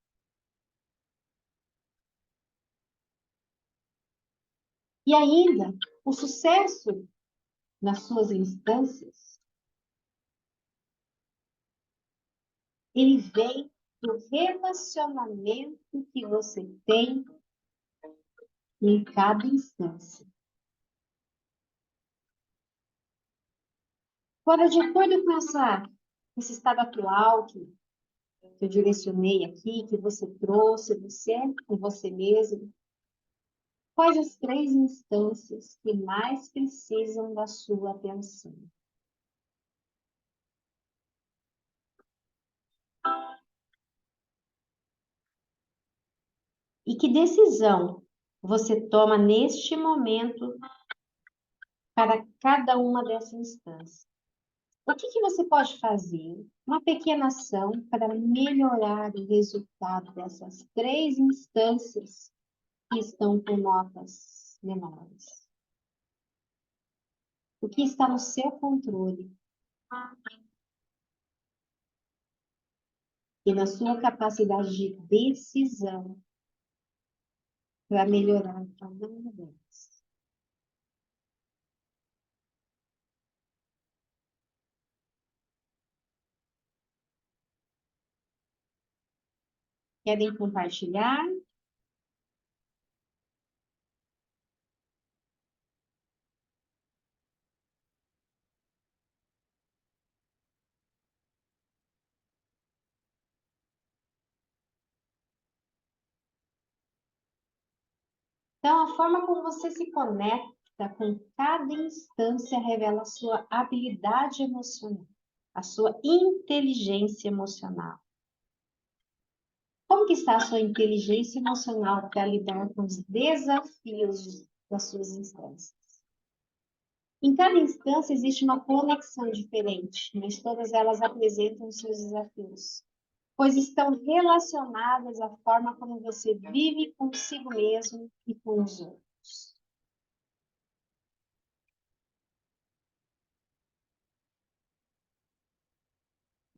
E ainda, o sucesso nas suas instâncias, ele vem do relacionamento que você tem em cada instância. Agora, de acordo com esse estado atual que eu direcionei aqui, que você trouxe, você com você mesmo, quais as 3 instâncias que mais precisam da sua atenção? E que decisão você toma neste momento para cada uma dessas instâncias? O que você pode fazer? Uma pequena ação para melhorar o resultado dessas 3 instâncias que estão com notas menores. O que está no seu controle e na sua capacidade de decisão para melhorar cada uma delas. Querem compartilhar? Então, a forma como você se conecta com cada instância revela a sua habilidade emocional, a sua inteligência emocional. Como que está a sua inteligência emocional para lidar com os desafios das suas instâncias? Em cada instância existe uma conexão diferente, mas todas elas apresentam seus desafios, pois estão relacionadas à forma como você vive consigo mesmo e com os outros.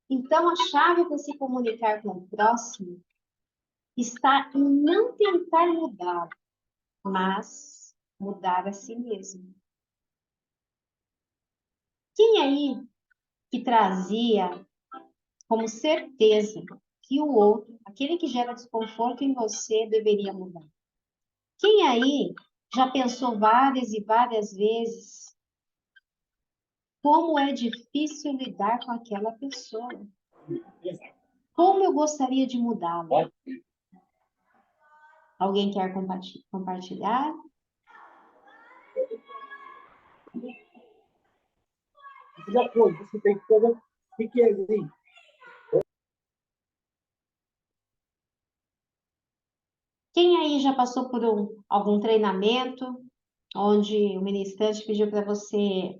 Então, a chave para se comunicar com o próximo está em não tentar mudar, mas mudar a si mesmo. Quem aí que trazia como certeza que o outro, aquele que gera desconforto em você, deveria mudar? Quem aí já pensou várias e várias vezes como é difícil lidar com aquela pessoa? Como eu gostaria de mudá-la? Alguém quer compartilhar? Já foi, você tem que fazer pequenininho. Quem aí já passou por algum treinamento onde o ministrante pediu para você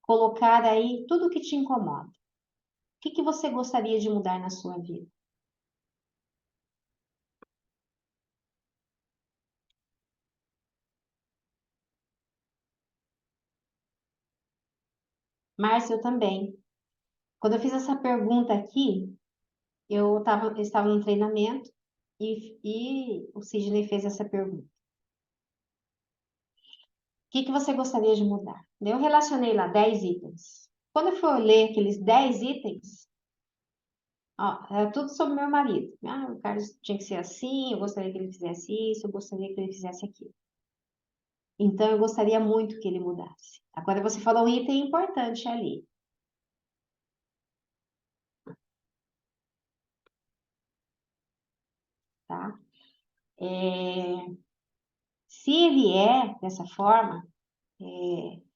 colocar aí tudo o que te incomoda? O que você gostaria de mudar na sua vida? Márcia, eu também. Quando eu fiz essa pergunta aqui, eu estava no treinamento e o Sidney fez essa pergunta. O que você gostaria de mudar? Eu relacionei lá 10 itens. Quando eu for ler aqueles 10 itens, ó, era tudo sobre meu marido. Ah, o Carlos tinha que ser assim, eu gostaria que ele fizesse isso, eu gostaria que ele fizesse aquilo. Então, eu gostaria muito que ele mudasse. Agora, você falou um item importante ali. Tá? Se ele é dessa forma,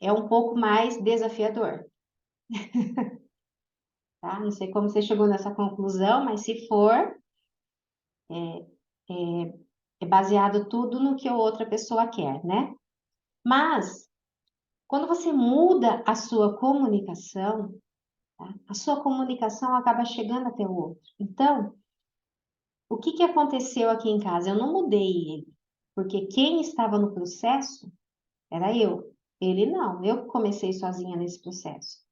é um pouco mais desafiador. Tá? Não sei como você chegou nessa conclusão, mas se for, é baseado tudo no que a outra pessoa quer, né? Mas, quando você muda a sua comunicação, tá? A sua comunicação acaba chegando até o outro. Então, o que aconteceu aqui em casa? Eu não mudei ele, porque quem estava no processo era eu. Ele não, eu que comecei sozinha nesse processo,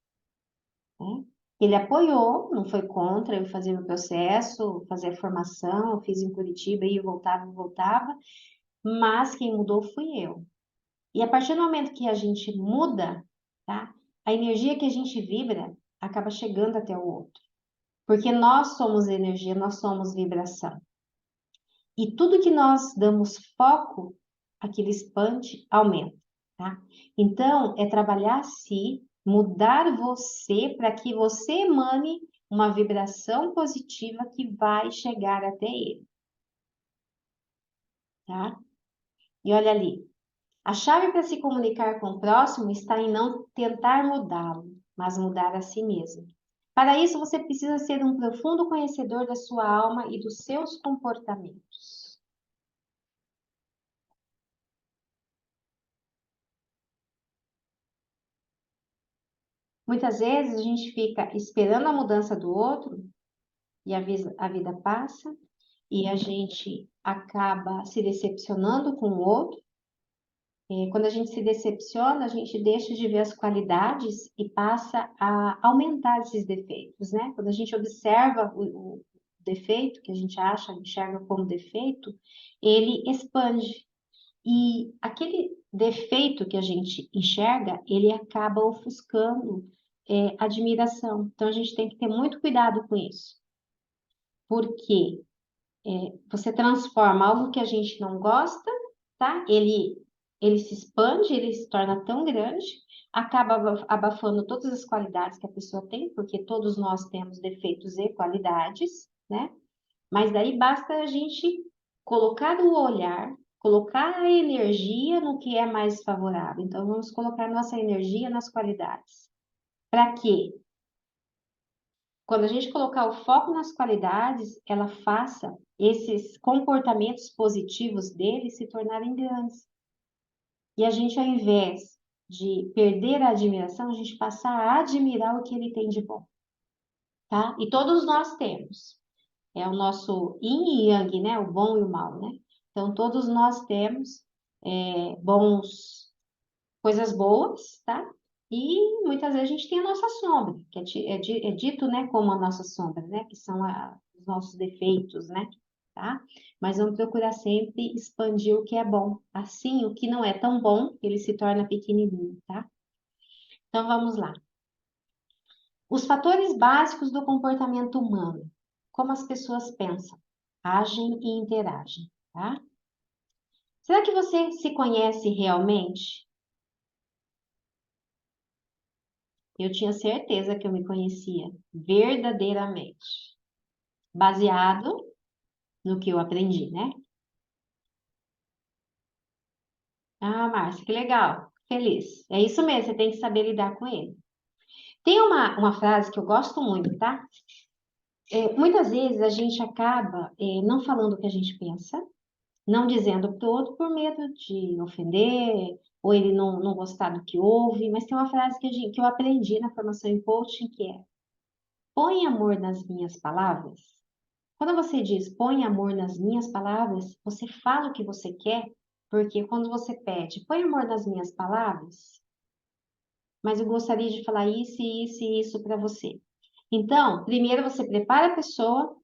né? Ele apoiou, não foi contra eu fazer o processo, fazer a formação, eu fiz em Curitiba e voltava, mas quem mudou fui eu. E a partir do momento que a gente muda, tá? A energia que a gente vibra acaba chegando até o outro. Porque nós somos energia, nós somos vibração. E tudo que nós damos foco, aquilo expande, aumenta, tá? Então, é trabalhar si, mudar você para que você emane uma vibração positiva que vai chegar até ele, tá? E olha ali, a chave para se comunicar com o próximo está em não tentar mudá-lo, mas mudar a si mesmo. Para isso, você precisa ser um profundo conhecedor da sua alma e dos seus comportamentos. Muitas vezes a gente fica esperando a mudança do outro e a vida passa e a gente acaba se decepcionando com o outro. E quando a gente se decepciona, a gente deixa de ver as qualidades e passa a aumentar esses defeitos, né? Quando a gente observa o defeito que a gente acha, enxerga como defeito, ele expande. E aquele defeito que a gente enxerga, ele acaba ofuscando admiração. Então, a gente tem que ter muito cuidado com isso, porque você transforma algo que a gente não gosta, tá? Ele se expande, ele se torna tão grande, acaba abafando todas as qualidades que a pessoa tem, porque todos nós temos defeitos e qualidades, né? Mas daí basta a gente colocar o olhar, colocar a energia no que é mais favorável. Então, vamos colocar nossa energia nas qualidades. Para quê? Quando a gente colocar o foco nas qualidades, ela faça esses comportamentos positivos dele se tornarem grandes. E a gente, ao invés de perder a admiração, a gente passa a admirar o que ele tem de bom, tá? E todos nós temos. É o nosso yin e yang, né? O bom e o mal, né? Então, todos nós temos coisas boas, tá? E muitas vezes a gente tem a nossa sombra, que é dito, né, como a nossa sombra, né? Que são os nossos defeitos, né? tá? Mas vamos procurar sempre expandir o que é bom. Assim, o que não é tão bom, ele se torna pequenininho, tá? Então, vamos lá. Os fatores básicos do comportamento humano. Como as pessoas pensam, agem e interagem, tá? Será que você se conhece realmente? Eu tinha certeza que eu me conhecia verdadeiramente, baseado no que eu aprendi, né? Ah, Márcia, que legal, feliz. É isso mesmo, você tem que saber lidar com ele. Tem uma frase que eu gosto muito, tá? Muitas vezes a gente acaba não falando o que a gente pensa, não dizendo para o outro por medo de ofender, ou ele não gostar do que ouve, mas tem uma frase que eu aprendi na formação em coaching que é: põe amor nas minhas palavras. Quando você diz põe amor nas minhas palavras, você fala o que você quer, porque quando você pede põe amor nas minhas palavras, mas eu gostaria de falar isso, isso e isso para você. Então, primeiro você prepara a pessoa,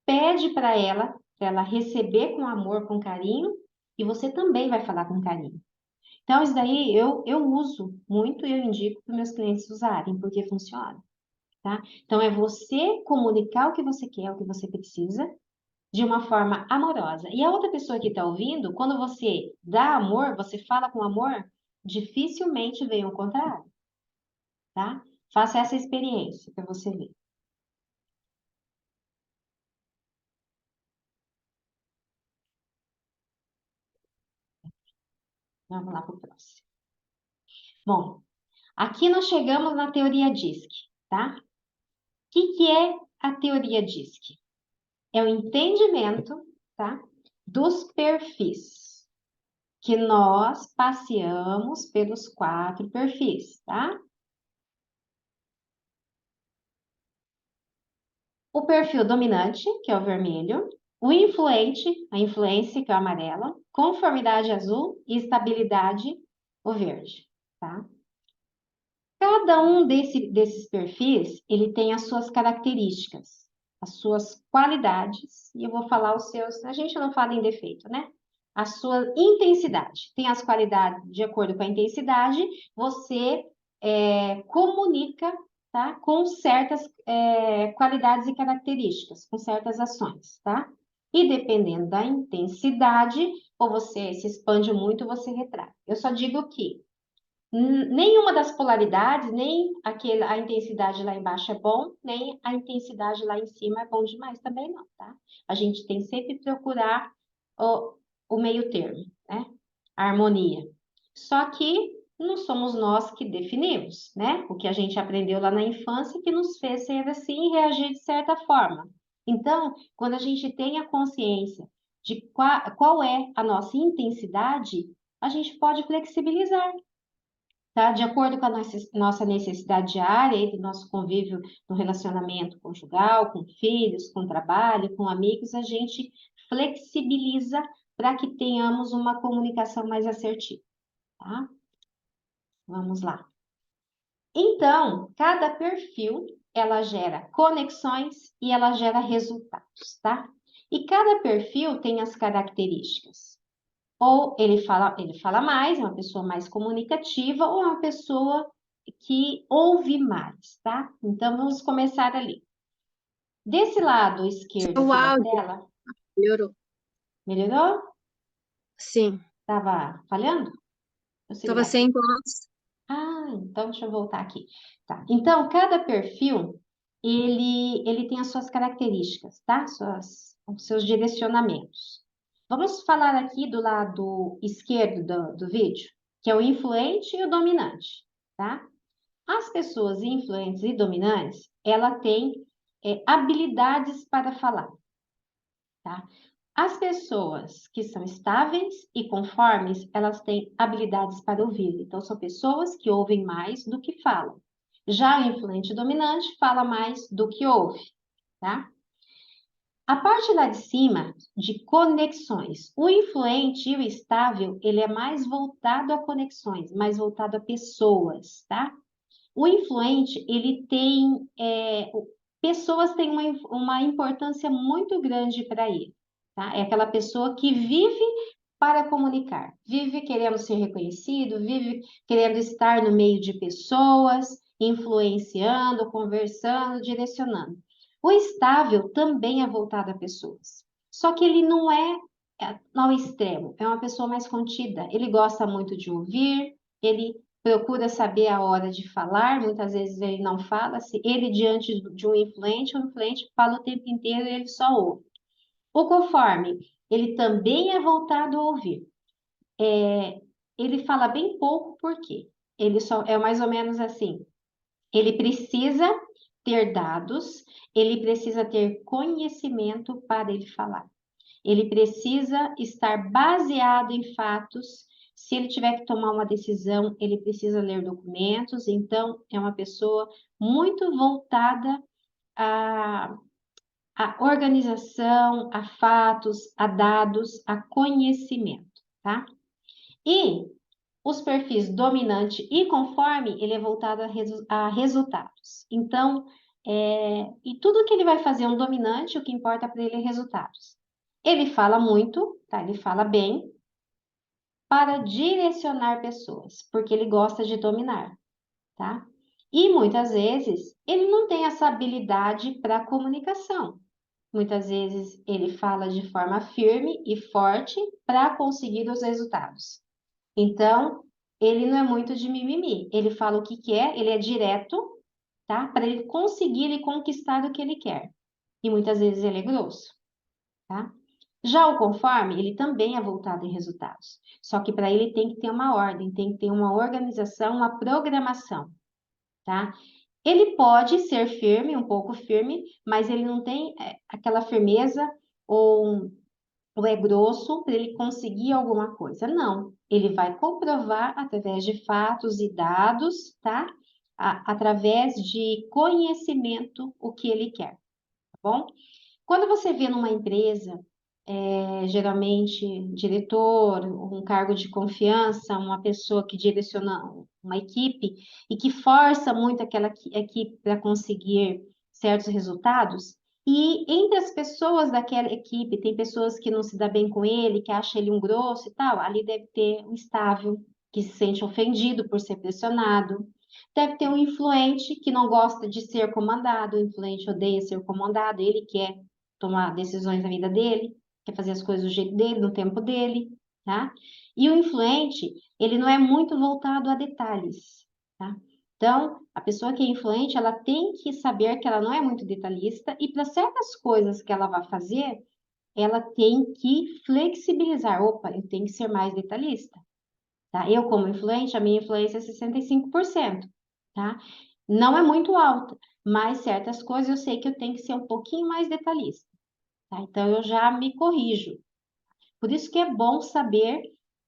pede para ela receber com amor, com carinho, e você também vai falar com carinho. Então, isso daí eu uso muito e eu indico para meus clientes usarem, porque funciona, tá? Então, é você comunicar o que você quer, o que você precisa, de uma forma amorosa. E a outra pessoa que está ouvindo, quando você dá amor, você fala com amor, dificilmente vem o contrário, tá? Faça essa experiência para você ver. Vamos lá para o próximo. Bom, aqui nós chegamos na teoria DISC, tá? O que é a teoria DISC? É o entendimento, tá? Dos perfis, que nós passeamos pelos 4 perfis, tá? O perfil dominante, que é o vermelho, o influente, a influência, que é o amarelo, conformidade azul e estabilidade, o verde, tá? Cada um desses perfis, ele tem as suas características, as suas qualidades, e eu vou falar os seus, a gente não fala em defeito, né? A sua intensidade. Tem as qualidades, de acordo com a intensidade, você comunica, tá? Com certas qualidades e características, com certas ações, tá? E dependendo da intensidade, ou você se expande muito, ou você retrai. Eu só digo que nenhuma das polaridades, nem a intensidade lá embaixo é bom, nem a intensidade lá em cima é bom demais também não, tá? A gente tem sempre que procurar o meio termo, né? A harmonia. Só que não somos nós que definimos, né? O que a gente aprendeu lá na infância que nos fez ser assim e reagir de certa forma. Então, quando a gente tem a consciência de qual é a nossa intensidade, a gente pode flexibilizar, tá? De acordo com a nossa necessidade diária e do nosso convívio no relacionamento conjugal, com filhos, com trabalho, com amigos, a gente flexibiliza para que tenhamos uma comunicação mais assertiva, tá? Vamos lá. Então, cada perfil, ela gera conexões e ela gera resultados, tá? E cada perfil tem as características. Ou ele fala mais, é uma pessoa mais comunicativa, ou é uma pessoa que ouve mais, tá? Então, vamos começar ali. Desse lado esquerdo O aqui da áudio tela, melhorou. melhorou? Sim, Estava falhando? Vou estava segurar aqui. sem voz. Ah, então deixa eu voltar aqui. Tá. Então, cada perfil, ele tem as suas características, tá? Os seus direcionamentos. Vamos falar aqui do lado esquerdo do vídeo, que é o influente e o dominante, tá? As pessoas influentes e dominantes, ela tem habilidades para falar, tá? As pessoas que são estáveis e conformes, elas têm habilidades para ouvir. Então, são pessoas que ouvem mais do que falam. Já o influente e dominante fala mais do que ouve, tá? A parte lá de cima, de conexões. O influente e o estável, ele é mais voltado a conexões, mais voltado a pessoas, tá? O influente, ele tem... pessoas têm uma importância muito grande para ele. tá? É aquela pessoa que vive para comunicar, vive querendo ser reconhecido, vive querendo estar no meio de pessoas, influenciando, conversando, direcionando. O estável também é voltado a pessoas, só que ele não é ao extremo, é uma pessoa mais contida, ele gosta muito de ouvir, ele procura saber a hora de falar, muitas vezes ele não fala, se ele diante de um influente, o influente fala o tempo inteiro e ele só ouve. O conforme, ele também é voltado a ouvir. Ele fala bem pouco, por quê? Ele só é mais ou menos assim. Ele precisa ter dados, ele precisa ter conhecimento para ele falar. Ele precisa estar baseado em fatos. Se ele tiver que tomar uma decisão, ele precisa ler documentos. Então, é uma pessoa muito voltada a organização, a fatos, a dados, a conhecimento, tá? E os perfis dominante e conforme, ele é voltado a resultados. Então, e tudo que ele vai fazer um dominante, o que importa para ele é resultados. Ele fala muito, tá? Ele fala bem para direcionar pessoas, porque ele gosta de dominar, tá? E muitas vezes ele não tem essa habilidade para comunicação. Muitas vezes ele fala de forma firme e forte para conseguir os resultados. Então, ele não é muito de mimimi. Ele fala o que quer, ele é direto, tá? Para ele conseguir e conquistar o que ele quer. E muitas vezes ele é grosso, tá? Já o conforme, ele também é voltado em resultados. Só que para ele tem que ter uma ordem, tem que ter uma organização, uma programação, tá? Ele pode ser firme, um pouco firme, mas ele não tem aquela firmeza ou é grosso para ele conseguir alguma coisa. Não, ele vai comprovar através de fatos e dados, tá? Através de conhecimento o que ele quer, tá bom? Quando você vê numa empresa, geralmente diretor, um cargo de confiança, uma pessoa que direciona uma equipe e que força muito aquela equipe para conseguir certos resultados, e entre as pessoas daquela equipe, tem pessoas que não se dá bem com ele, que acha ele um grosso e tal, ali deve ter um estável que se sente ofendido por ser pressionado. Deve ter um influente que não gosta de ser comandado, o influente odeia ser comandado, ele quer tomar decisões na vida dele, quer fazer as coisas do jeito dele, no tempo dele, tá? E o influente, ele não é muito voltado a detalhes, tá? Então, a pessoa que é influente, ela tem que saber que ela não é muito detalhista e para certas coisas que ela vai fazer, ela tem que flexibilizar. Opa, eu tenho que ser mais detalhista, tá? Eu, como influente, a minha influência é 65%, tá? Não é muito alta, mas certas coisas eu sei que eu tenho que ser um pouquinho mais detalhista, tá? Então, eu já me corrijo. Por isso que é bom saber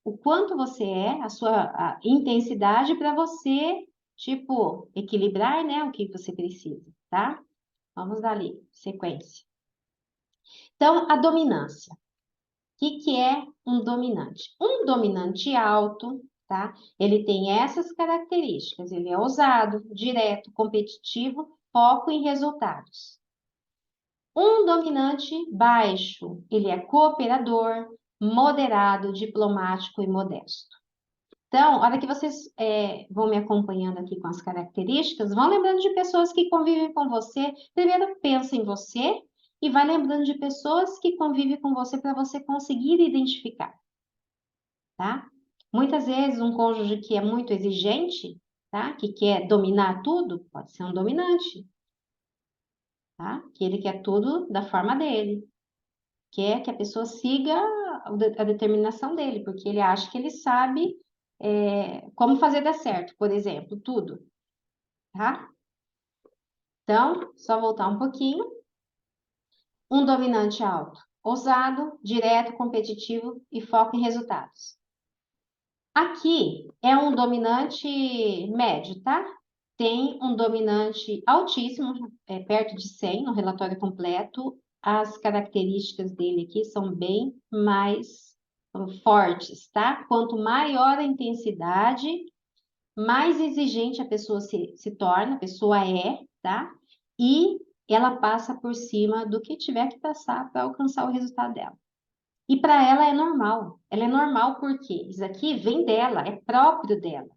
o quanto você é, a sua intensidade para você, tipo, equilibrar, né, o que você precisa, tá? Vamos dar ali, sequência. Então, a dominância. O que é um dominante? Um dominante alto, tá? Ele tem essas características. Ele é ousado, direto, competitivo, foco em resultados. Um dominante baixo, ele é cooperador, moderado, diplomático e modesto. Então, a hora que vocês vão me acompanhando aqui com as características, vão lembrando de pessoas que convivem com você. Primeiro, pensa em você e vai lembrando de pessoas que convivem com você para você conseguir identificar, tá? Muitas vezes, um cônjuge que é muito exigente, tá? Que quer dominar tudo, pode ser um dominante, tá? Que ele quer tudo da forma dele. Quer que a pessoa siga a determinação dele, porque ele acha que ele sabe como fazer dar certo, por exemplo, tudo, tá? Então, só voltar um pouquinho. Um dominante alto, ousado, direto, competitivo e foco em resultados. Aqui é um dominante médio, tá? Tem um dominante altíssimo, perto de 100 no relatório completo. As características dele aqui são bem mais fortes, tá? Quanto maior a intensidade, mais exigente a pessoa se torna, a pessoa tá? E ela passa por cima do que tiver que passar para alcançar o resultado dela, E para ela é normal. Ela é normal porque isso aqui vem dela, é próprio dela,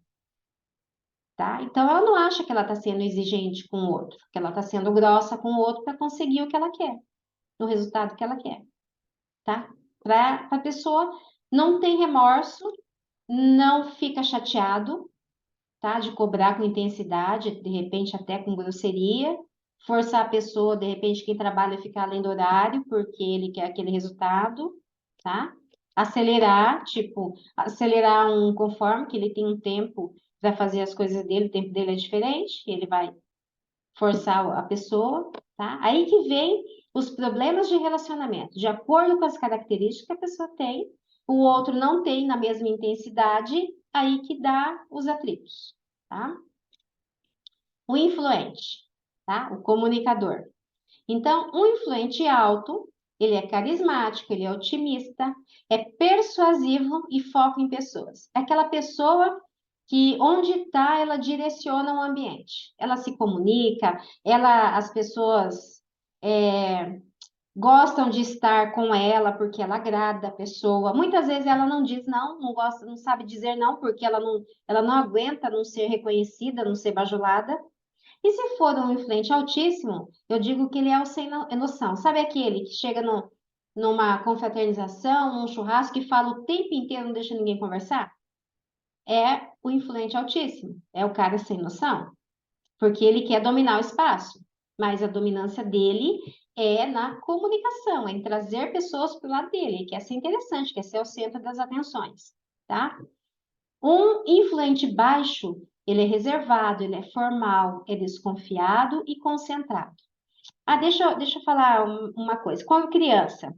tá? Então ela não acha que ela está sendo exigente com o outro, que ela está sendo grossa com o outro para conseguir o que ela quer, o resultado que ela quer, tá? Para a pessoa não tem remorso, não fica chateado, tá? De cobrar com intensidade, de repente até com grosseria, forçar a pessoa, de repente quem trabalha ficar além do horário porque ele quer aquele resultado, tá? Acelerar, tipo, acelerar um conforme que ele tem um tempo para fazer as coisas dele, o tempo dele é diferente, ele vai forçar a pessoa, tá? Aí que vem os problemas de relacionamento, de acordo com as características que a pessoa tem, o outro não tem na mesma intensidade, aí que dá os atritos, tá? O influente, tá? O comunicador. Então, um influente alto, ele é carismático, ele é otimista, é persuasivo e foca em pessoas. É aquela pessoa que onde está, ela direciona o ambiente. Ela se comunica, as pessoas gostam de estar com ela porque ela agrada a pessoa. Muitas vezes ela não diz não, não gosta, não sabe dizer não porque ela não aguenta não ser reconhecida, não ser bajulada. E se for um influente altíssimo, eu digo que ele é o sem noção. Sabe aquele que chega numa confraternização, num churrasco e fala o tempo inteiro, não deixa ninguém conversar? É o influente altíssimo, é o cara sem noção, porque ele quer dominar o espaço, mas a dominância dele é na comunicação, é em trazer pessoas para o lado dele, ele quer ser interessante, quer ser o centro das atenções, tá? Um influente baixo, ele é reservado, ele é formal, é desconfiado e concentrado. Ah, deixa eu falar uma coisa. Quando criança,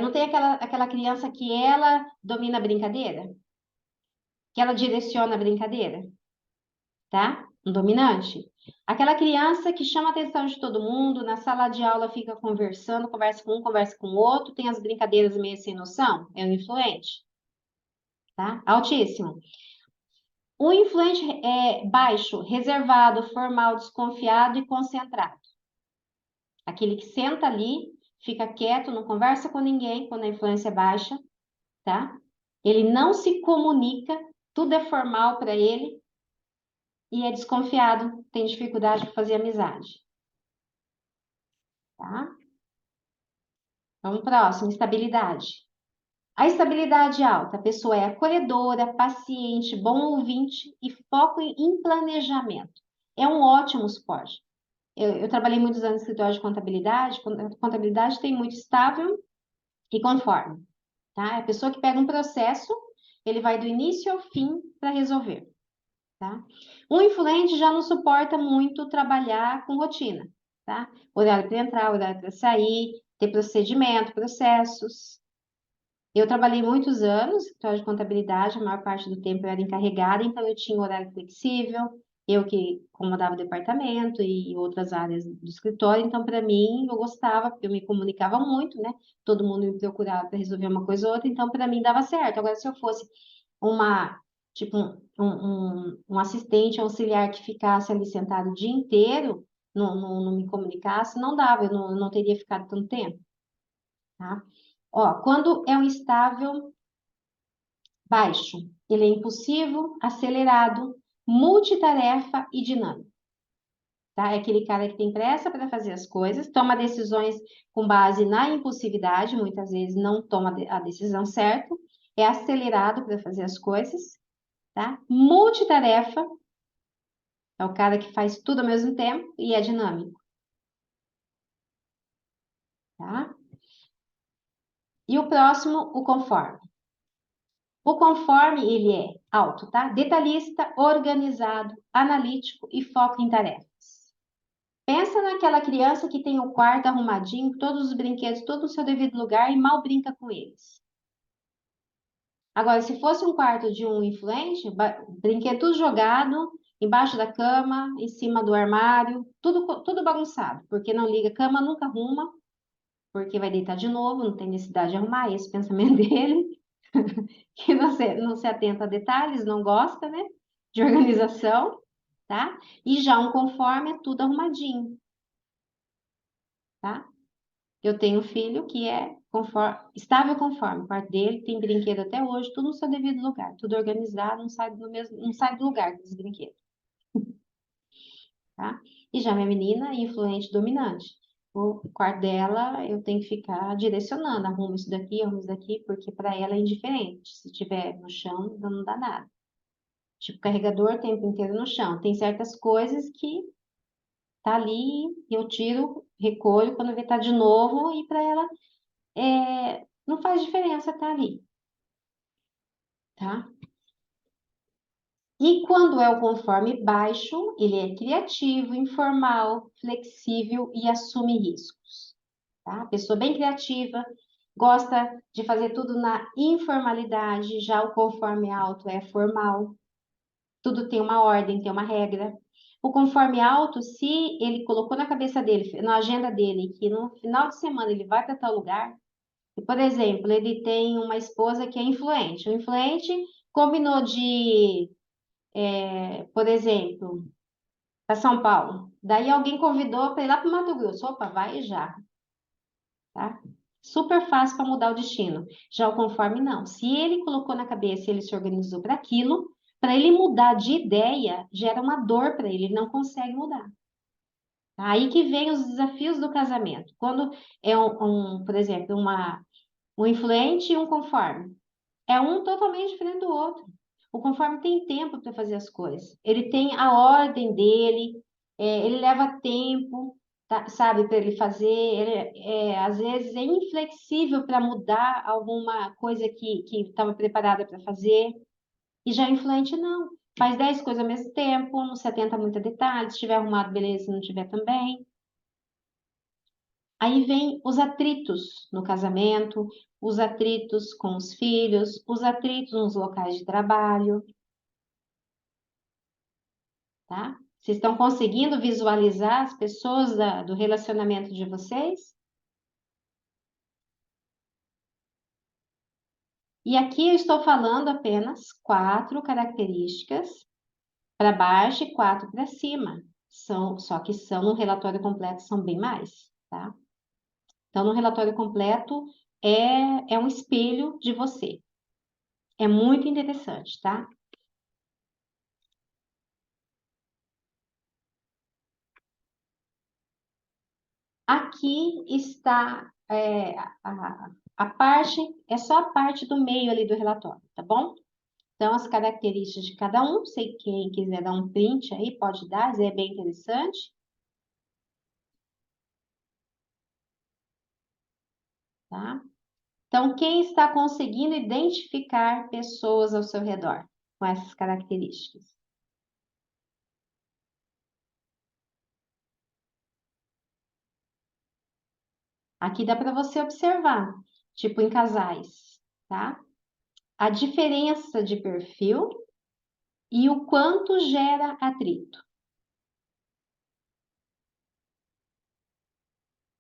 não tem aquela criança que ela domina a brincadeira? Que ela direciona a brincadeira, tá? Um dominante. Aquela criança que chama a atenção de todo mundo, na sala de aula fica conversando, conversa com um, conversa com o outro, tem as brincadeiras meio sem noção, é um influente, tá? Altíssimo. O influente é baixo, reservado, formal, desconfiado e concentrado. Aquele que senta ali, fica quieto, não conversa com ninguém quando a influência é baixa, tá? Ele não se comunica, tudo é formal para ele e é desconfiado, tem dificuldade de fazer amizade, tá? Vamos próximo, estabilidade. A estabilidade alta, a pessoa é acolhedora, paciente, bom ouvinte e foco em planejamento. É um ótimo suporte. Eu trabalhei muitos anos no escritório de contabilidade. Contabilidade tem muito estável e conforme, tá? É a pessoa que pega um processo, ele vai do início ao fim para resolver, tá? Um influente já não suporta muito trabalhar com rotina, tá? Horário para entrar, horário para sair, ter procedimento, processos. Eu trabalhei muitos anos no escritório de contabilidade, a maior parte do tempo eu era encarregada, então eu tinha horário flexível, eu que comandava o departamento e outras áreas do escritório, então para mim eu gostava, porque eu me comunicava muito, né? Todo mundo me procurava para resolver uma coisa ou outra, então para mim dava certo. Agora, se eu fosse uma, tipo, um assistente auxiliar que ficasse ali sentado o dia inteiro, não me comunicasse, não dava, eu não teria ficado tanto tempo, tá? Ó, quando é um estável baixo, ele é impulsivo, acelerado, multitarefa e dinâmico, tá? É aquele cara que tem pressa para fazer as coisas, toma decisões com base na impulsividade, muitas vezes não toma a decisão certa, é acelerado para fazer as coisas, tá? Multitarefa, é o cara que faz tudo ao mesmo tempo e é dinâmico, tá? E o próximo, o conforme. O conforme, ele é alto, tá? Detalhista, organizado, analítico e foca em tarefas. Pensa naquela criança que tem o quarto arrumadinho, todos os brinquedos, todo no seu devido lugar e mal brinca com eles. Agora, se fosse um quarto de um influente, brinquedo tudo jogado, embaixo da cama, em cima do armário, tudo bagunçado, porque não liga, cama nunca arruma, porque vai deitar de novo, não tem necessidade de arrumar, esse pensamento dele. Que não se atenta a detalhes, não gosta, né? De organização, tá? E já um conforme é tudo arrumadinho, tá? Eu tenho um filho que é estável conforme. O quarto dele tem brinquedo até hoje, tudo no seu devido lugar, tudo organizado, não sai do lugar dos brinquedos, tá? E já minha menina, influente dominante. O quarto dela, eu tenho que ficar direcionando, arruma isso daqui, porque para ela é indiferente. Se tiver no chão, não dá nada. Tipo, carregador o tempo inteiro no chão. Tem certas coisas que tá ali, eu tiro, recolho, quando vê tá de novo, e para ela não faz diferença tá ali, tá? E quando é o conforme baixo, ele é criativo, informal, flexível e assume riscos, tá? Pessoa bem criativa, gosta de fazer tudo na informalidade, já o conforme alto é formal, tudo tem uma ordem, tem uma regra. O conforme alto, se ele colocou na cabeça dele, na agenda dele, que no final de semana ele vai para tal lugar, e, por exemplo, ele tem uma esposa que é influente. O influente combinou de, por exemplo, para São Paulo. Daí alguém convidou para ir lá para o Mato Grosso. Opa, vai já, tá? Super fácil para mudar o destino. Já o conforme não. Se ele colocou na cabeça e ele se organizou para aquilo, para ele mudar de ideia, gera uma dor para ele, ele não consegue mudar. Aí que vem os desafios do casamento. Quando é por exemplo, um influente e um conforme. É um totalmente diferente do outro. O conforme tem tempo para fazer as coisas. Ele tem a ordem dele, ele leva tempo, tá, sabe, para ele fazer. Ele, às vezes é inflexível para mudar alguma coisa que estava preparada para fazer. E já influente, não. Faz 10 coisas ao mesmo tempo, não se atenta muito a detalhes. Se tiver arrumado, beleza, se não tiver também. Aí vem os atritos no casamento, os atritos com os filhos, os atritos nos locais de trabalho, tá? Vocês estão conseguindo visualizar as pessoas do relacionamento de vocês? E aqui eu estou falando apenas 4 características para baixo e 4 para cima. Só que são no relatório completo são bem mais, tá? Então, no relatório completo é um espelho de você. É muito interessante, tá? Aqui está a parte, é só a parte do meio ali do relatório, tá bom? Então, as características de cada um, sei quem quiser dar um print aí, pode dar, é bem interessante, tá? Então, quem está conseguindo identificar pessoas ao seu redor com essas características? Aqui dá para você observar, tipo em casais, tá? A diferença de perfil e o quanto gera atrito.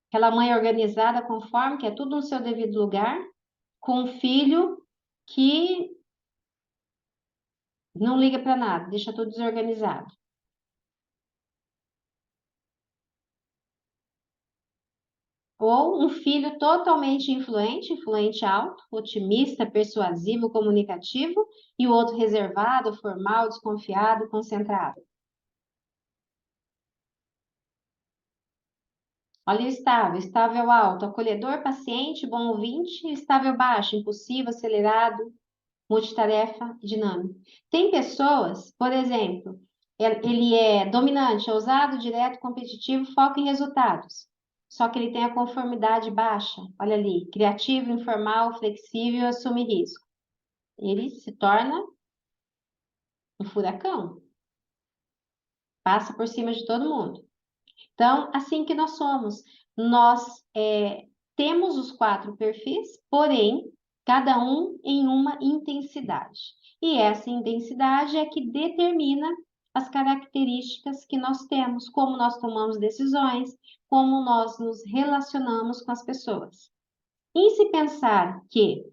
Aquela mãe organizada conforme, que é tudo no seu devido lugar, com um filho que não liga para nada, deixa tudo desorganizado. Ou um filho totalmente influente, influente alto, otimista, persuasivo, comunicativo, e o outro reservado, formal, desconfiado, concentrado. Olha o estável, estável alto, acolhedor, paciente, bom ouvinte, estável baixo, impulsivo, acelerado, multitarefa, dinâmico. Tem pessoas, por exemplo, ele é dominante, ousado, direto, competitivo, foca em resultados. Só que ele tem a conformidade baixa. Olha ali, criativo, informal, flexível, assume risco. Ele se torna um furacão, passa por cima de todo mundo. Então, assim que nós somos, nós temos os 4 perfis, porém, cada um em uma intensidade. E essa intensidade é que determina as características que nós temos, como nós tomamos decisões, como nós nos relacionamos com as pessoas. E se pensar que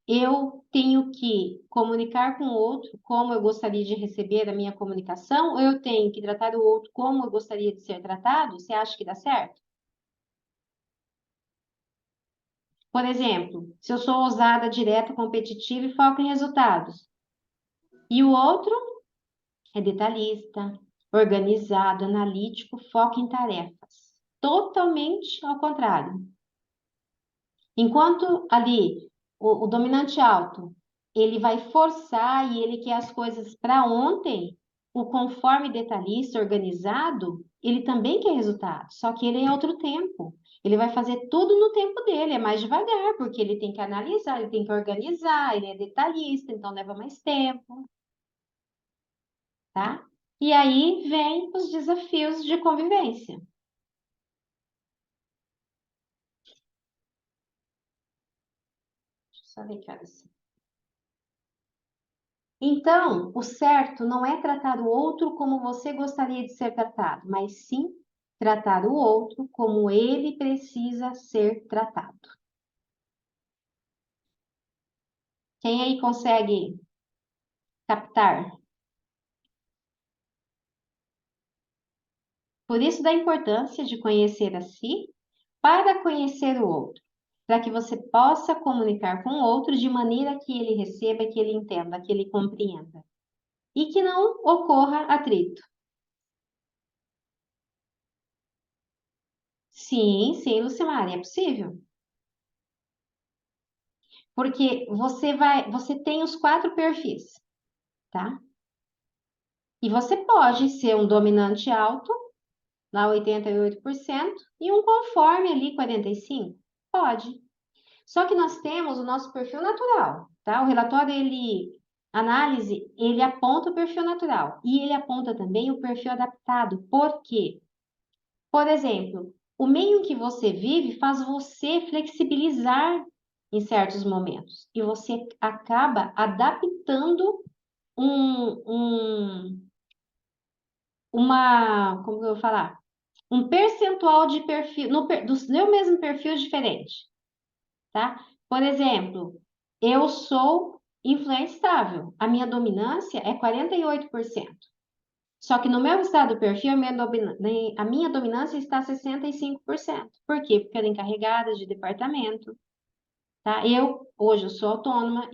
eu tenho que comunicar com o outro como eu gostaria de receber a minha comunicação, ou eu tenho que tratar o outro como eu gostaria de ser tratado, você acha que dá certo? Por exemplo, se eu sou ousada, direta, competitiva e foco em resultados. E o outro é detalhista, organizado, analítico, foca em tarefas. Totalmente ao contrário. Enquanto ali o dominante alto, ele vai forçar e ele quer as coisas para ontem, o conforme detalhista, organizado, ele também quer resultado, só que ele é em outro tempo. Ele vai fazer tudo no tempo dele, é mais devagar, porque ele tem que analisar, ele tem que organizar, ele é detalhista, então leva mais tempo, tá? E aí vem os desafios de convivência. Deixa eu só ver que horas. Então, o certo não é tratar o outro como você gostaria de ser tratado, mas sim tratar o outro como ele precisa ser tratado. Quem aí consegue captar? Por isso da importância de conhecer a si para conhecer o outro, para que você possa comunicar com o outro de maneira que ele receba, que ele entenda, que ele compreenda e que não ocorra atrito. Sim, sim, Lucimara, é possível. Porque você tem os 4 perfis, tá? E você pode ser um dominante alto, lá 88%, e um conforme ali 45%. Pode. Só que nós temos o nosso perfil natural, tá? O relatório, análise, ele aponta o perfil natural e ele aponta também o perfil adaptado. Por quê? Por exemplo, o meio em que você vive faz você flexibilizar em certos momentos e você acaba adaptando como eu vou falar? Um percentual de perfil, do seu mesmo perfil diferente, tá? Por exemplo, eu sou influente estável, a minha dominância é 48%. Só que no meu estado do perfil, a minha dominância está 65%. Por quê? Porque eu era encarregada de departamento, tá? Hoje, eu sou autônoma,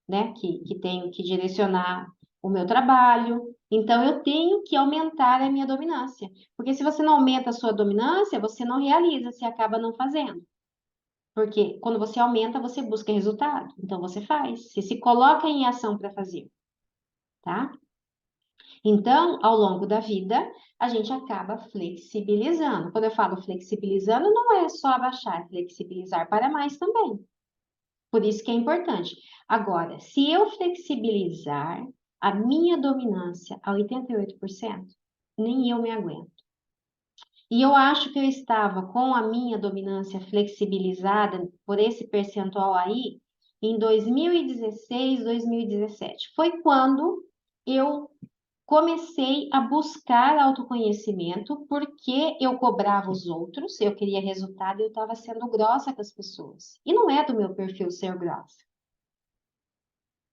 né, que tenho que direcionar o meu trabalho. Então, eu tenho que aumentar a minha dominância. Porque se você não aumenta a sua dominância, você não realiza, você acaba não fazendo. Porque quando você aumenta, você busca resultado. Então, você faz. Você se coloca em ação para fazer, tá? Então, ao longo da vida, a gente acaba flexibilizando. Quando eu falo flexibilizando, não é só abaixar, é flexibilizar para mais também. Por isso que é importante. Agora, se eu flexibilizar a minha dominância a 88%, nem eu me aguento. E eu acho que eu estava com a minha dominância flexibilizada por esse percentual aí em 2016, 2017. Foi quando eu comecei a buscar autoconhecimento porque eu cobrava os outros, eu queria resultado e eu estava sendo grossa com as pessoas. E não é do meu perfil ser grossa.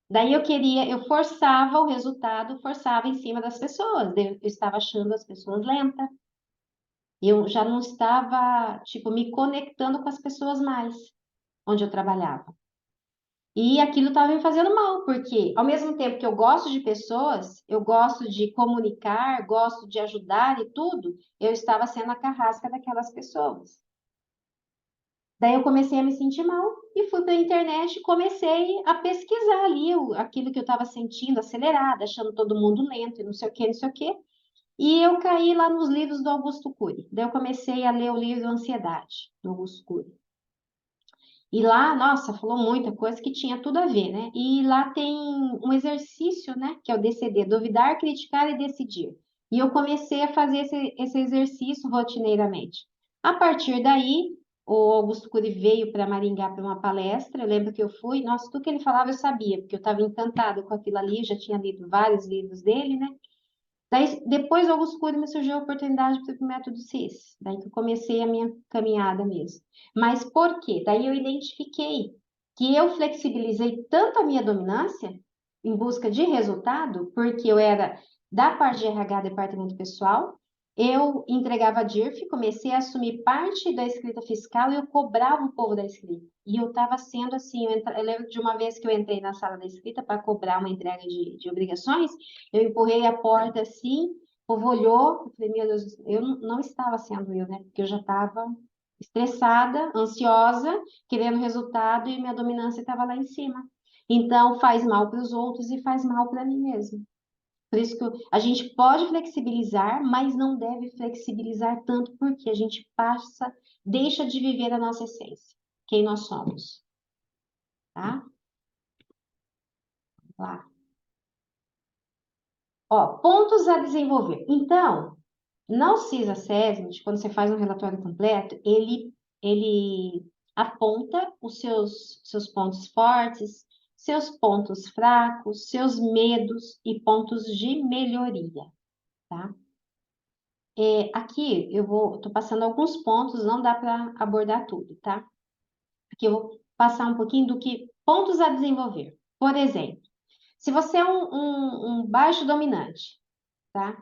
Daí eu forçava o resultado, forçava em cima das pessoas. Eu estava achando as pessoas lentas. Eu já não estava, tipo, me conectando com as pessoas mais, onde eu trabalhava. E aquilo estava me fazendo mal, porque ao mesmo tempo que eu gosto de pessoas, eu gosto de comunicar, gosto de ajudar e tudo, eu estava sendo a carrasca daquelas pessoas. Daí eu comecei a me sentir mal e fui para a internet e comecei a pesquisar ali aquilo que eu estava sentindo, acelerada, achando todo mundo lento e não sei o que, não sei o que. E eu caí lá nos livros do Augusto Cury. Daí eu comecei a ler o livro Ansiedade, do Augusto Cury. E lá, nossa, falou muita coisa que tinha tudo a ver, né? E lá tem um exercício, né? Que é o DCD, duvidar, criticar e decidir. E eu comecei a fazer esse exercício rotineiramente. A partir daí, o Augusto Cury veio para Maringá para uma palestra. Eu lembro que eu fui, nossa, tudo que ele falava eu sabia, porque eu estava encantada com aquilo ali, já tinha lido vários livros dele, né? Daí, depois do Augusto Cury, me surgiu a oportunidade para o método CIS. Daí que eu comecei a minha caminhada mesmo. Mas por quê? Daí eu identifiquei que eu flexibilizei tanto a minha dominância em busca de resultado, porque eu era da parte de RH, departamento pessoal, eu entregava a DIRF, comecei a assumir parte da escrita fiscal e eu cobrava o povo da escrita. E eu estava sendo assim, eu lembro de uma vez que eu entrei na sala da escrita para cobrar uma entrega de obrigações, eu empurrei a porta assim, o povo olhou, eu falei, meu Deus, eu não estava sendo eu, né? Porque eu já estava estressada, ansiosa, querendo resultado e minha dominância estava lá em cima. Então, faz mal para os outros e faz mal para mim mesmo. Por isso que a gente pode flexibilizar, mas não deve flexibilizar tanto, porque a gente deixa de viver a nossa essência, quem nós somos. Tá? Lá. Ó, pontos a desenvolver. Então, no CIS Assessment, quando você faz um relatório completo, ele aponta os seus pontos fortes, seus pontos fracos, seus medos e pontos de melhoria, tá? Aqui eu tô passando alguns pontos, não dá para abordar tudo, tá? Aqui eu vou passar um pouquinho do que pontos a desenvolver. Por exemplo, se você é um baixo dominante, tá?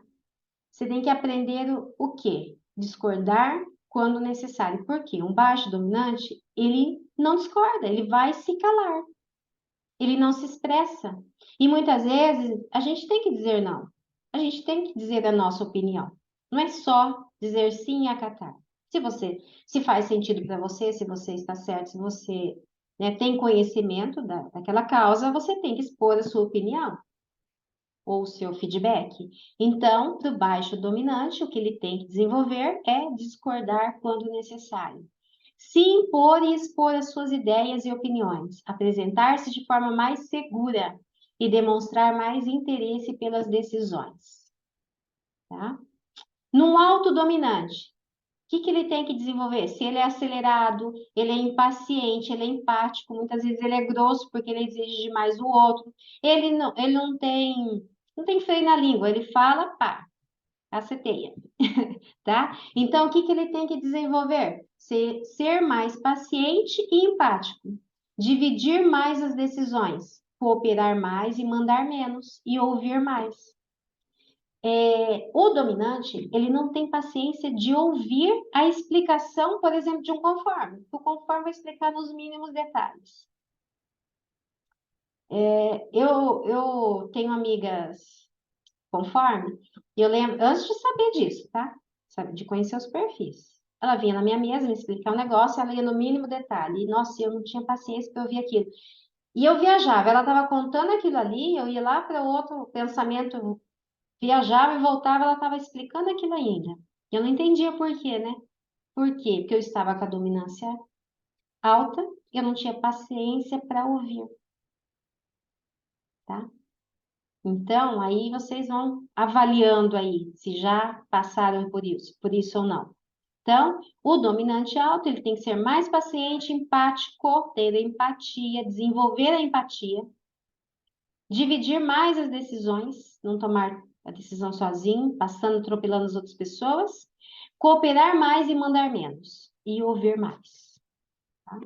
Você tem que aprender o quê? Discordar quando necessário. Por quê? Um baixo dominante, ele não discorda, ele vai se calar. Ele não se expressa. E muitas vezes a gente tem que dizer não. A gente tem que dizer a nossa opinião. Não é só dizer sim e acatar. Se faz sentido para você, se você está certo, se você, né, tem conhecimento daquela causa, você tem que expor a sua opinião ou o seu feedback. Então, para o baixo dominante, o que ele tem que desenvolver é discordar quando necessário. Se impor e expor as suas ideias e opiniões, apresentar-se de forma mais segura e demonstrar mais interesse pelas decisões. Tá? No autodominante, o que ele tem que desenvolver? Se ele é acelerado, ele é impaciente, ele é empático, muitas vezes ele é grosso porque ele exige demais do outro, ele não tem freio na língua, ele fala, pá, caceteia, tá? Então, o que ele tem que desenvolver? Ser mais paciente e empático, dividir mais as decisões, cooperar mais e mandar menos, e ouvir mais. O dominante, ele não tem paciência de ouvir a explicação, por exemplo, de um conforme. O conforme vai explicar nos mínimos detalhes. Eu tenho amigas conforme, e eu lembro, antes de saber disso, tá? Sabe, de conhecer os perfis. Ela vinha na minha mesa me explicar um negócio, ela ia no mínimo detalhe. E, nossa, eu não tinha paciência para ouvir aquilo. E eu viajava, ela estava contando aquilo ali, eu ia lá para outro pensamento, viajava e voltava, ela estava explicando aquilo ainda. Eu não entendia por quê, né? Por quê? Porque eu estava com a dominância alta, eu não tinha paciência para ouvir, tá? Então, aí vocês vão avaliando aí se já passaram por isso ou não. Então, o dominante alto, ele tem que ser mais paciente, empático, ter empatia, desenvolver a empatia, dividir mais as decisões, não tomar a decisão sozinho, passando, atropelando as outras pessoas, cooperar mais e mandar menos, e ouvir mais. Tá?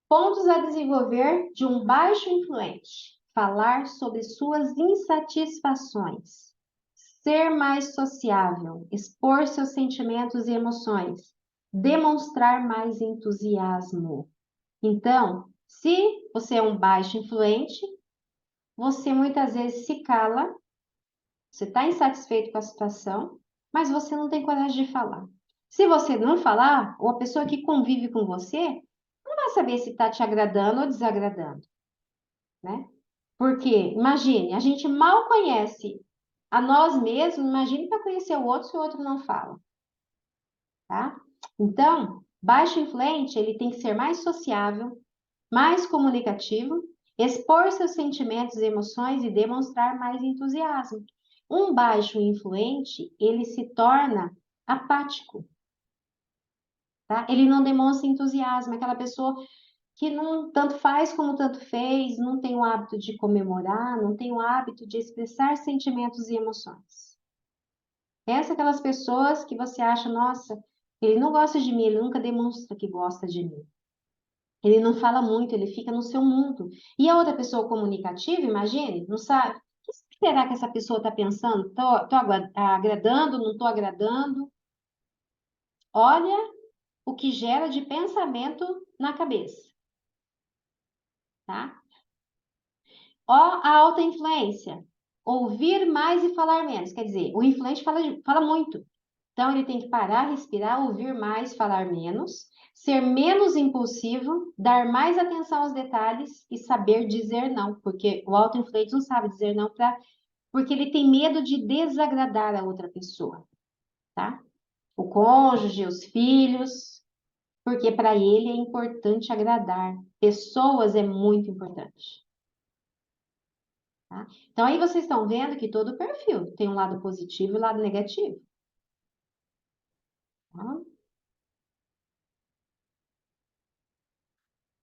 Pontos a desenvolver de um baixo influente. Falar sobre suas insatisfações. Ser mais sociável. Expor seus sentimentos e emoções. Demonstrar mais entusiasmo. Então, se você é um baixo influente, você muitas vezes se cala, você está insatisfeito com a situação, mas você não tem coragem de falar. Se você não falar, ou a pessoa que convive com você não vai saber se está te agradando ou desagradando, né? Porque, imagine, a gente mal conhece a nós mesmos, imagine para conhecer o outro se o outro não fala, tá? Então, baixo influente, ele tem que ser mais sociável, mais comunicativo, expor seus sentimentos e emoções e demonstrar mais entusiasmo. Um baixo influente, ele se torna apático, tá? Ele não demonstra entusiasmo, é aquela pessoa que não tanto faz como tanto fez, não tem o hábito de comemorar, não tem o hábito de expressar sentimentos e emoções. Essas aquelas pessoas que você acha, nossa, ele não gosta de mim, ele nunca demonstra que gosta de mim. Ele não fala muito, ele fica no seu mundo. E a outra pessoa comunicativa, imagine, não sabe, será que essa pessoa está pensando? Tô agradando, não estou agradando? Olha o que gera de pensamento na cabeça, tá? Ó, a alta influência. Ouvir mais e falar menos. Quer dizer, o influente fala muito. Então, ele tem que parar, respirar, ouvir mais, falar menos, ser menos impulsivo, dar mais atenção aos detalhes e saber dizer não. Porque o alto influente não sabe dizer não porque ele tem medo de desagradar a outra pessoa, tá? O cônjuge, os filhos, porque para ele é importante agradar. Pessoas é muito importante. Tá? Então, aí vocês estão vendo que todo perfil tem um lado positivo e um lado negativo. Tá?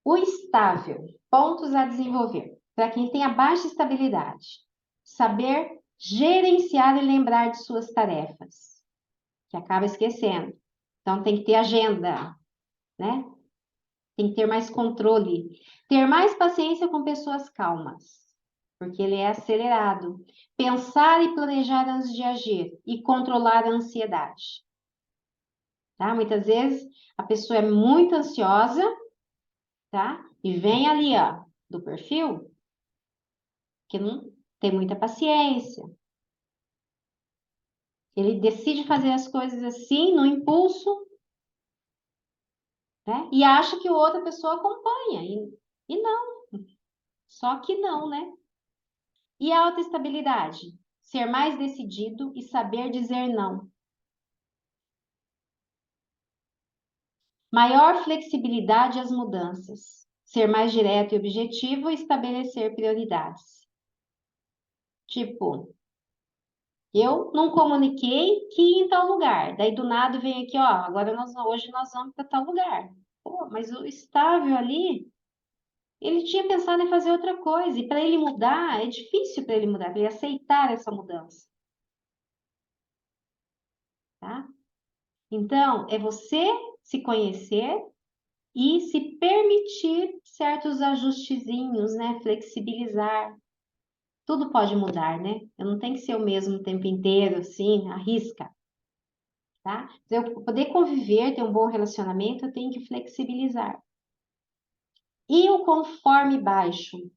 O estável, pontos a desenvolver. Para quem tem a baixa estabilidade, saber gerenciar e lembrar de suas tarefas, que acaba esquecendo. Então, tem que ter agenda, né? Tem que ter mais controle. Ter mais paciência com pessoas calmas, porque ele é acelerado. Pensar e planejar antes de agir e controlar a ansiedade. Tá? Muitas vezes a pessoa é muito ansiosa, tá? E vem ali, ó, do perfil, que não tem muita paciência. Ele decide fazer as coisas assim, no impulso, né? E acha que outra pessoa acompanha. E não. Só que não, né? E a autoestabilidade? Ser mais decidido e saber dizer não. Maior flexibilidade às mudanças. Ser mais direto e objetivo e estabelecer prioridades. Tipo, eu não comuniquei que ia em tal lugar. Daí do nada vem aqui, ó, hoje nós vamos para tal lugar. Pô, mas o estável ali, ele tinha pensado em fazer outra coisa. E para ele mudar, é difícil para ele mudar, para ele aceitar essa mudança. Tá? Então, é você se conhecer e se permitir certos ajustezinhos, né? Flexibilizar. Tudo pode mudar, né? Eu não tenho que ser o mesmo o tempo inteiro, assim, arrisca, tá? Para eu poder conviver, ter um bom relacionamento, eu tenho que flexibilizar. E o conforme baixo? O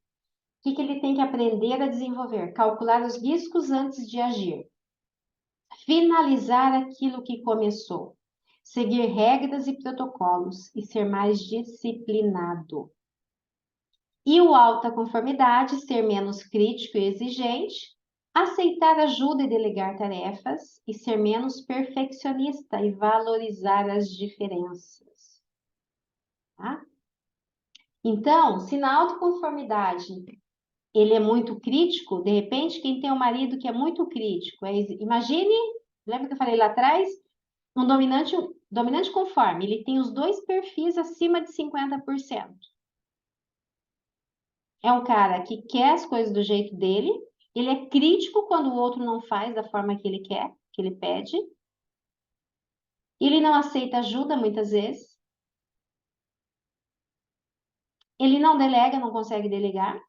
que ele tem que aprender a desenvolver? Calcular os riscos antes de agir. Finalizar aquilo que começou. Seguir regras e protocolos e ser mais disciplinado. E o alta conformidade, ser menos crítico e exigente, aceitar ajuda e delegar tarefas e ser menos perfeccionista e valorizar as diferenças. Tá? Então, se na autoconformidade ele é muito crítico, de repente, quem tem um marido que é muito crítico, imagine, lembra que eu falei lá atrás? Um dominante conforme, ele tem os dois perfis acima de 50%. É um cara que quer as coisas do jeito dele, ele é crítico quando o outro não faz da forma que ele quer, que ele pede. Ele não aceita ajuda muitas vezes. Ele não delega, não consegue delegar,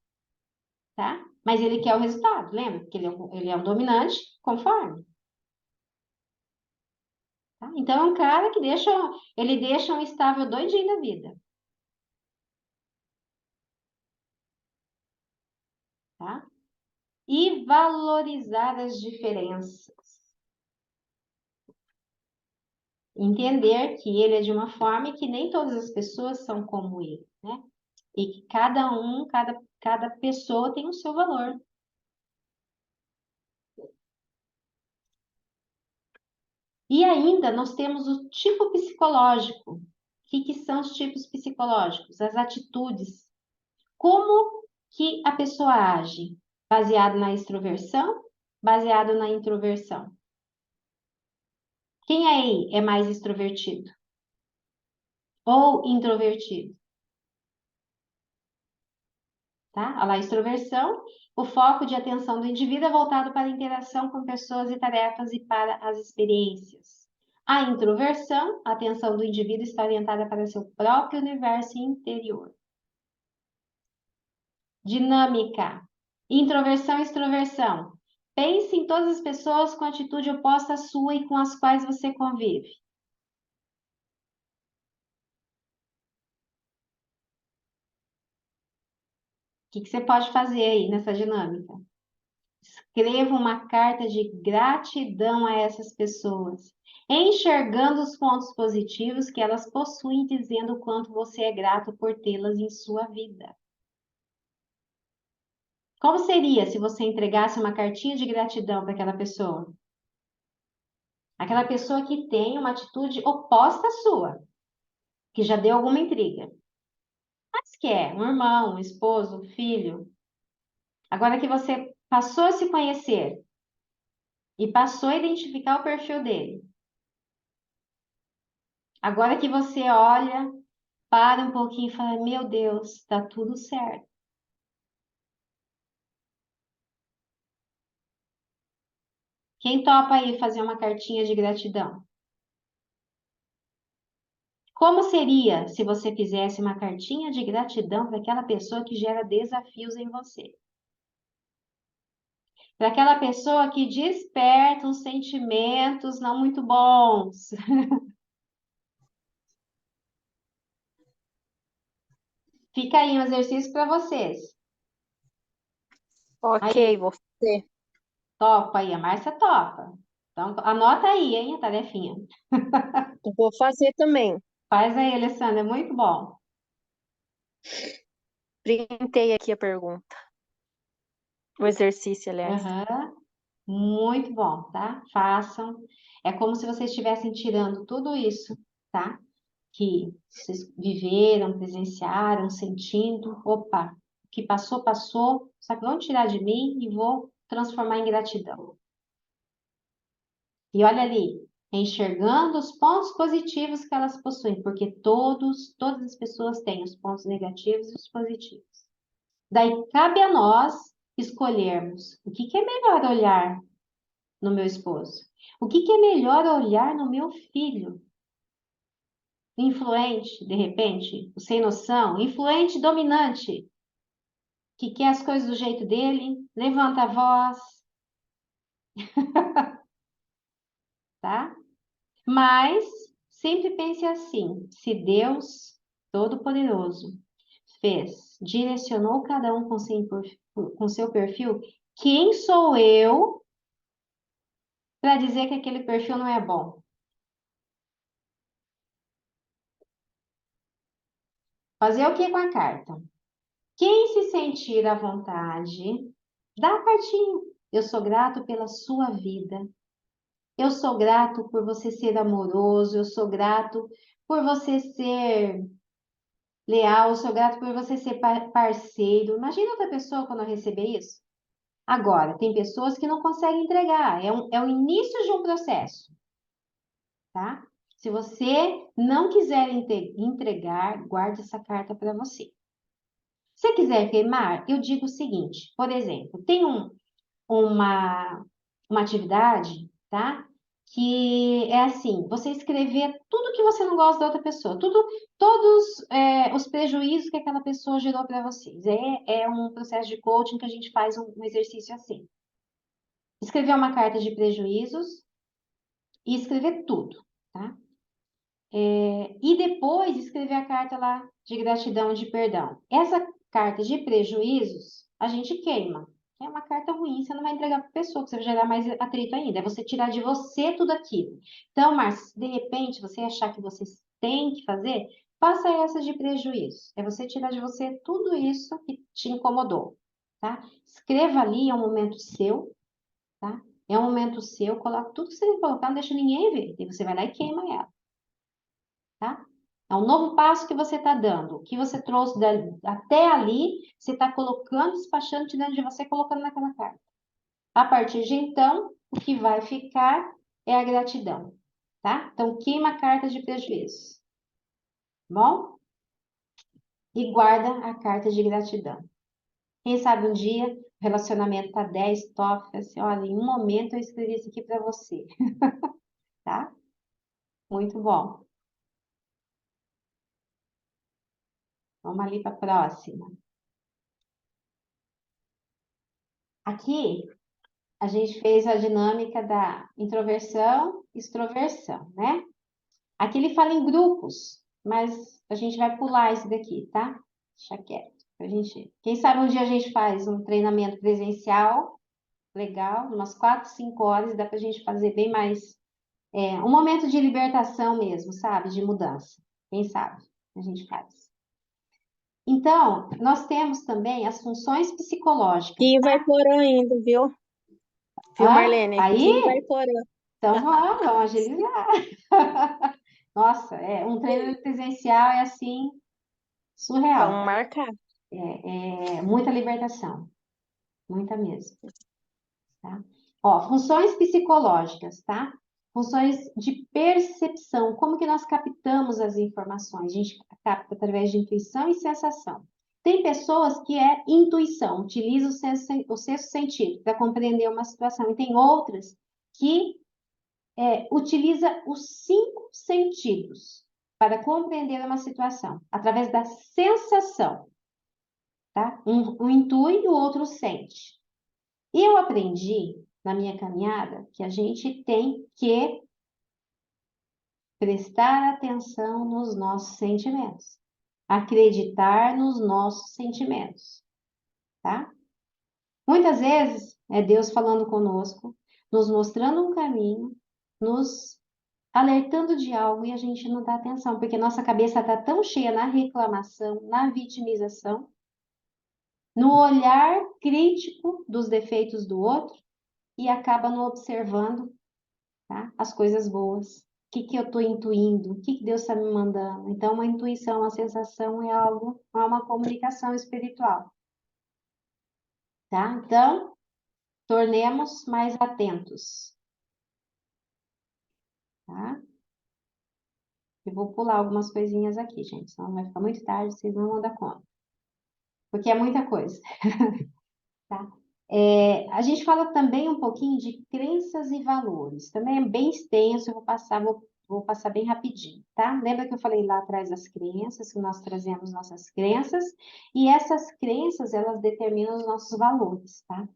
tá? Mas ele quer o resultado, lembra? Porque ele é um dominante conforme. Tá? Então é um cara que ele deixa um estável doidinho da vida. Tá? E valorizar as diferenças. Entender que ele é de uma forma e que nem todas as pessoas são como ele, né? E que cada pessoa tem o seu valor. E ainda nós temos o tipo psicológico. O que são os tipos psicológicos? As atitudes. Como que a pessoa age? Baseado na extroversão? Baseado na introversão? Quem aí é mais extrovertido? Ou introvertido? Tá? A extroversão, o foco de atenção do indivíduo é voltado para a interação com pessoas e tarefas e para as experiências. A introversão, a atenção do indivíduo está orientada para o seu próprio universo interior. Dinâmica. Introversão e extroversão. Pense em todas as pessoas com atitude oposta à sua e com as quais você convive. O que você pode fazer aí nessa dinâmica? Escreva uma carta de gratidão a essas pessoas, enxergando os pontos positivos que elas possuem, dizendo o quanto você é grato por tê-las em sua vida. Como seria se você entregasse uma cartinha de gratidão para aquela pessoa? Aquela pessoa que tem uma atitude oposta à sua, que já deu alguma intriga. Mas que é um irmão, um esposo, um filho. Agora que você passou a se conhecer e passou a identificar o perfil dele. Agora que você olha, para um pouquinho e fala: meu Deus, tá tudo certo. Quem topa aí fazer uma cartinha de gratidão? Como seria se você fizesse uma cartinha de gratidão para aquela pessoa que gera desafios em você? Para aquela pessoa que desperta uns sentimentos não muito bons. Fica aí um exercício para vocês. Ok, Aí, vou fazer. topa aí, a Márcia topa. Então, anota aí, hein, a tarefinha. Eu vou fazer também. Faz aí, Alessandra, é muito bom. Printei aqui a pergunta. O exercício, aliás. Aham, muito bom, tá? Façam. É como se vocês estivessem tirando tudo isso, tá? Que vocês viveram, presenciaram, sentindo. Opa, o que passou, passou. Só que vão tirar de mim e vou transformar em gratidão. E olha ali, enxergando os pontos positivos que elas possuem, porque todas as pessoas têm os pontos negativos e os positivos. Daí cabe a nós escolhermos o que é melhor olhar no meu esposo, o que é melhor olhar no meu filho. Influente, de repente, sem noção, influente, dominante, que quer as coisas do jeito dele, levanta a voz, tá? Mas sempre pense assim: se Deus Todo-Poderoso fez, direcionou cada um com seu perfil, quem sou eu para dizer que aquele perfil não é bom? Fazer o que com a carta? Quem se sentir à vontade, dá a cartinha. Eu sou grato pela sua vida. Eu sou grato por você ser amoroso. Eu sou grato por você ser leal. Eu sou grato por você ser parceiro. Imagina outra pessoa quando receber isso. Agora, tem pessoas que não conseguem entregar. É o início de um processo, tá? Se você não quiser entregar, guarde essa carta para você. Se você quiser queimar, eu digo o seguinte, por exemplo, tem uma, uma atividade, tá? Que é assim, você escrever tudo que você não gosta da outra pessoa, todos os prejuízos que aquela pessoa gerou para vocês. É um processo de coaching que a gente faz um exercício assim. Escrever uma carta de prejuízos e escrever tudo, tá? E depois escrever a carta lá de gratidão e de perdão. Essa carta de prejuízos, a gente queima. É uma carta ruim, você não vai entregar para a pessoa, que você vai gerar mais atrito ainda. É você tirar de você tudo aquilo. Então, Márcia, se de repente você achar que você tem que fazer, faça essa de prejuízo. É você tirar de você tudo isso que te incomodou, tá? Escreva ali, é um momento seu, tá? É um momento seu, coloca tudo que você tem que colocar, não deixa ninguém ver. E você vai lá e queima ela, tá? É um novo passo que você está dando. O que você trouxe até ali, você está colocando, despachando, tirando de você, colocando naquela carta. A partir de então, o que vai ficar é a gratidão, tá? Então, queima a carta de prejuízo, bom? E guarda a carta de gratidão. Quem sabe um dia o relacionamento tá 10 top, assim, olha, em um momento eu escrevi isso aqui para você, tá? Muito bom. Vamos ali para a próxima. Aqui a gente fez a dinâmica da introversão, extroversão, né? Aqui ele fala em grupos, mas a gente vai pular esse daqui, tá? Deixa quieto. A gente, quem sabe um dia a gente faz um treinamento presencial, legal, umas 4, 5 horas, dá pra gente fazer bem mais, um momento de libertação mesmo, sabe? De mudança. Quem sabe a gente faz. Então, nós temos também as funções psicológicas, Que vai tá? por ainda, viu? Viu, Hã? Marlene? Que vai Aí? por. Então vamos agilizar. Nossa, um treinamento presencial é assim, surreal, Vamos tá? marcar. É muita libertação, muita mesmo, tá? Ó, funções psicológicas, tá? Funções de percepção, como que nós captamos as informações? A gente capta através de intuição e sensação. Tem pessoas que é intuição, utiliza o sexto sentido para compreender uma situação, e tem outras que utiliza os 5 sentidos para compreender uma situação, através da sensação, tá? Um intui e o outro sente. E eu aprendi na minha caminhada que a gente tem que prestar atenção nos nossos sentimentos, acreditar nos nossos sentimentos, tá? Muitas vezes é Deus falando conosco, nos mostrando um caminho, nos alertando de algo e a gente não dá atenção, porque nossa cabeça está tão cheia na reclamação, na vitimização, no olhar crítico dos defeitos do outro e acaba não observando, tá? As coisas boas. O que que eu estou intuindo? O que que Deus está me mandando? Então, uma intuição, uma sensação é algo, é uma comunicação espiritual, tá? Então, tornemos mais atentos, tá? Eu vou pular algumas coisinhas aqui, gente, senão vai ficar muito tarde, vocês não vão dar conta. Porque é muita coisa, tá? A gente fala também um pouquinho de crenças e valores. Também é bem extenso, eu vou passar bem rapidinho, tá? Lembra que eu falei lá atrás das crenças, que nós trazemos nossas crenças, e essas crenças, elas determinam os nossos valores, tá?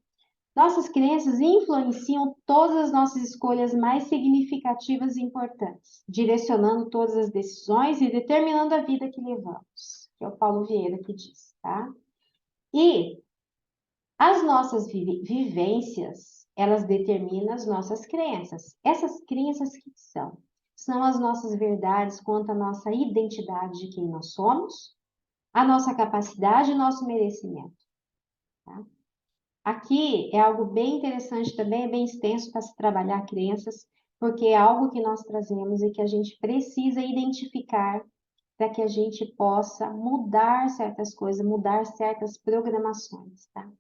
Nossas crenças influenciam todas as nossas escolhas mais significativas e importantes, direcionando todas as decisões e determinando a vida que levamos, que é o Paulo Vieira que diz, tá? E as nossas vivências, elas determinam as nossas crenças. Essas crenças que são? São as nossas verdades quanto à nossa identidade de quem nós somos, a nossa capacidade e nosso merecimento, tá? Aqui é algo bem interessante também, é bem extenso para se trabalhar crenças, porque é algo que nós trazemos e que a gente precisa identificar para que a gente possa mudar certas coisas, mudar certas programações, tá?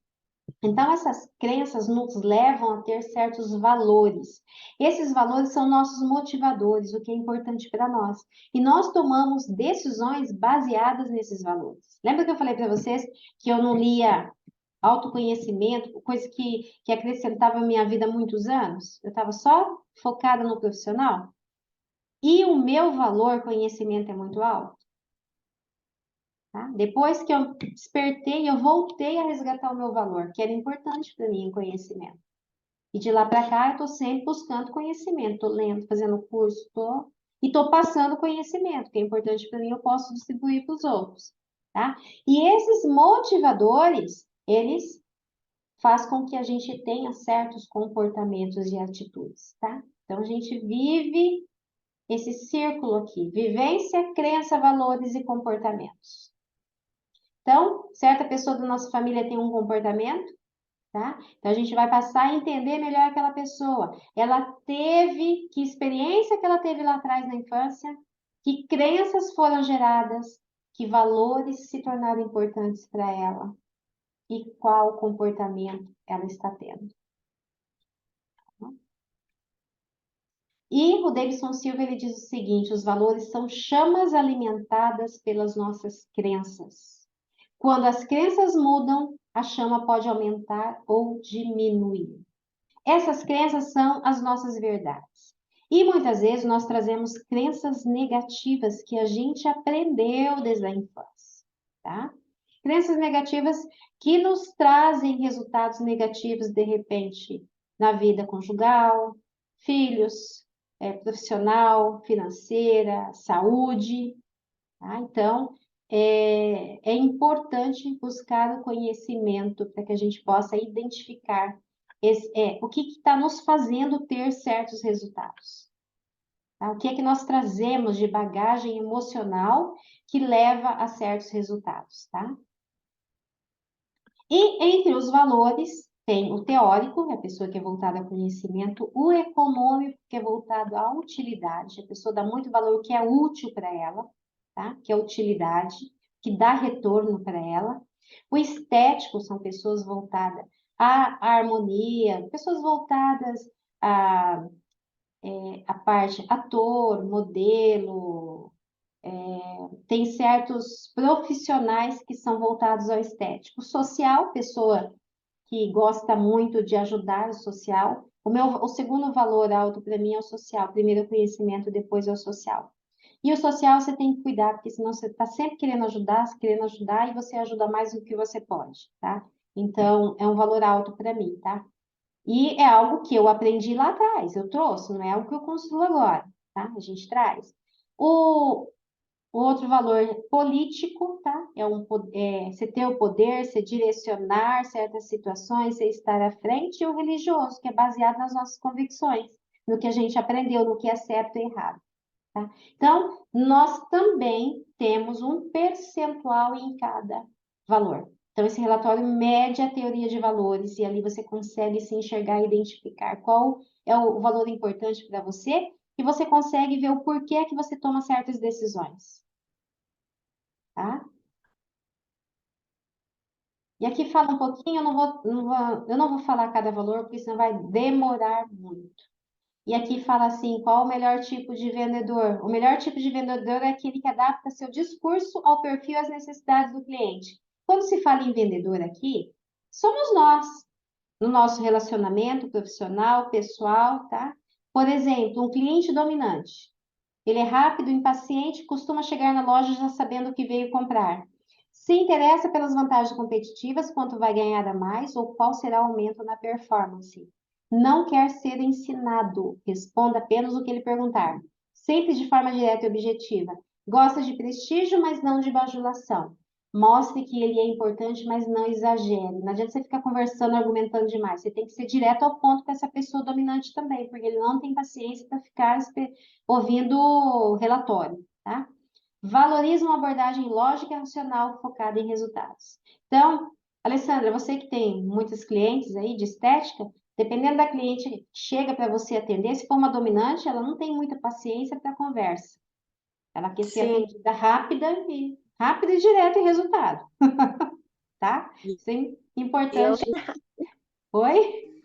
Então, essas crenças nos levam a ter certos valores. Esses valores são nossos motivadores, o que é importante para nós. E nós tomamos decisões baseadas nesses valores. Lembra que eu falei para vocês que eu não lia autoconhecimento, coisa que acrescentava à minha vida há muitos anos? Eu estava só focada no profissional? E o meu valor conhecimento é muito alto? Tá? Depois que eu despertei, eu voltei a resgatar o meu valor, que era importante para mim, o conhecimento. E de lá para cá, eu estou sempre buscando conhecimento, estou lendo, fazendo curso, e estou passando conhecimento, que é importante para mim, eu posso distribuir para os outros. Tá? E esses motivadores, eles fazem com que a gente tenha certos comportamentos e atitudes. Tá? Então, a gente vive esse círculo aqui: vivência, crença, valores e comportamentos. Então, certa pessoa da nossa família tem um comportamento, tá? Então, a gente vai passar a entender melhor aquela pessoa. Ela teve, que experiência que ela teve lá atrás na infância, que crenças foram geradas, que valores se tornaram importantes para ela e qual comportamento ela está tendo. E o Davidson Silva, ele diz o seguinte: os valores são chamas alimentadas pelas nossas crenças. Quando as crenças mudam, a chama pode aumentar ou diminuir. Essas crenças são as nossas verdades. E muitas vezes nós trazemos crenças negativas que a gente aprendeu desde a infância, tá? Crenças negativas que nos trazem resultados negativos de repente na vida conjugal, filhos, profissional, financeira, saúde, tá? Então, é importante buscar o conhecimento para que a gente possa identificar o que está nos fazendo ter certos resultados. Tá? O que é que nós trazemos de bagagem emocional que leva a certos resultados, tá? E entre os valores, tem o teórico, a pessoa que é voltada ao conhecimento, o econômico, que é voltado à utilidade, a pessoa dá muito valor, o que é útil para ela, tá? Que é utilidade, que dá retorno para ela. O estético são pessoas voltadas à harmonia, pessoas voltadas à parte ator, modelo, tem certos profissionais que são voltados ao estético. Social, pessoa que gosta muito de ajudar o social. O segundo valor alto para mim é o social. Primeiro o conhecimento, depois é o social. E o social você tem que cuidar, porque senão você está sempre querendo ajudar, e você ajuda mais do que você pode, tá? Então, é um valor alto para mim, tá? E é algo que eu aprendi lá atrás, eu trouxe, não é algo que eu construo agora, tá? A gente traz. O outro valor político, tá? Você ter o poder, você direcionar certas situações, você estar à frente, e o religioso, que é baseado nas nossas convicções, no que a gente aprendeu, no que é certo e errado, tá? Então, nós também temos um percentual em cada valor. Então, esse relatório mede a teoria de valores e ali você consegue se enxergar e identificar qual é o valor importante para você e você consegue ver o porquê que você toma certas decisões. Tá? E aqui fala um pouquinho, eu não vou falar cada valor, porque senão vai demorar muito. E aqui fala assim, qual o melhor tipo de vendedor? O melhor tipo de vendedor é aquele que adapta seu discurso ao perfil e às necessidades do cliente. Quando se fala em vendedor aqui, somos nós, no nosso relacionamento profissional, pessoal, tá? Por exemplo, um cliente dominante. Ele é rápido, impaciente, costuma chegar na loja já sabendo o que veio comprar. Se interessa pelas vantagens competitivas, quanto vai ganhar a mais ou qual será o aumento na performance. Não quer ser ensinado, responda apenas o que ele perguntar. Sempre de forma direta e objetiva. Gosta de prestígio, mas não de bajulação. Mostre que ele é importante, mas não exagere. Não adianta você ficar conversando, argumentando demais. Você tem que ser direto ao ponto com essa pessoa dominante também, porque ele não tem paciência para ficar ouvindo o relatório, tá? Valoriza uma abordagem lógica e racional focada em resultados. Então, Alessandra, você que tem muitos clientes aí de estética, dependendo da cliente que chega para você atender, se for uma dominante, ela não tem muita paciência para conversa. Ela quer ser Sim. atendida rápida e direta em resultado, tá? Isso é E eu, importante. Oi?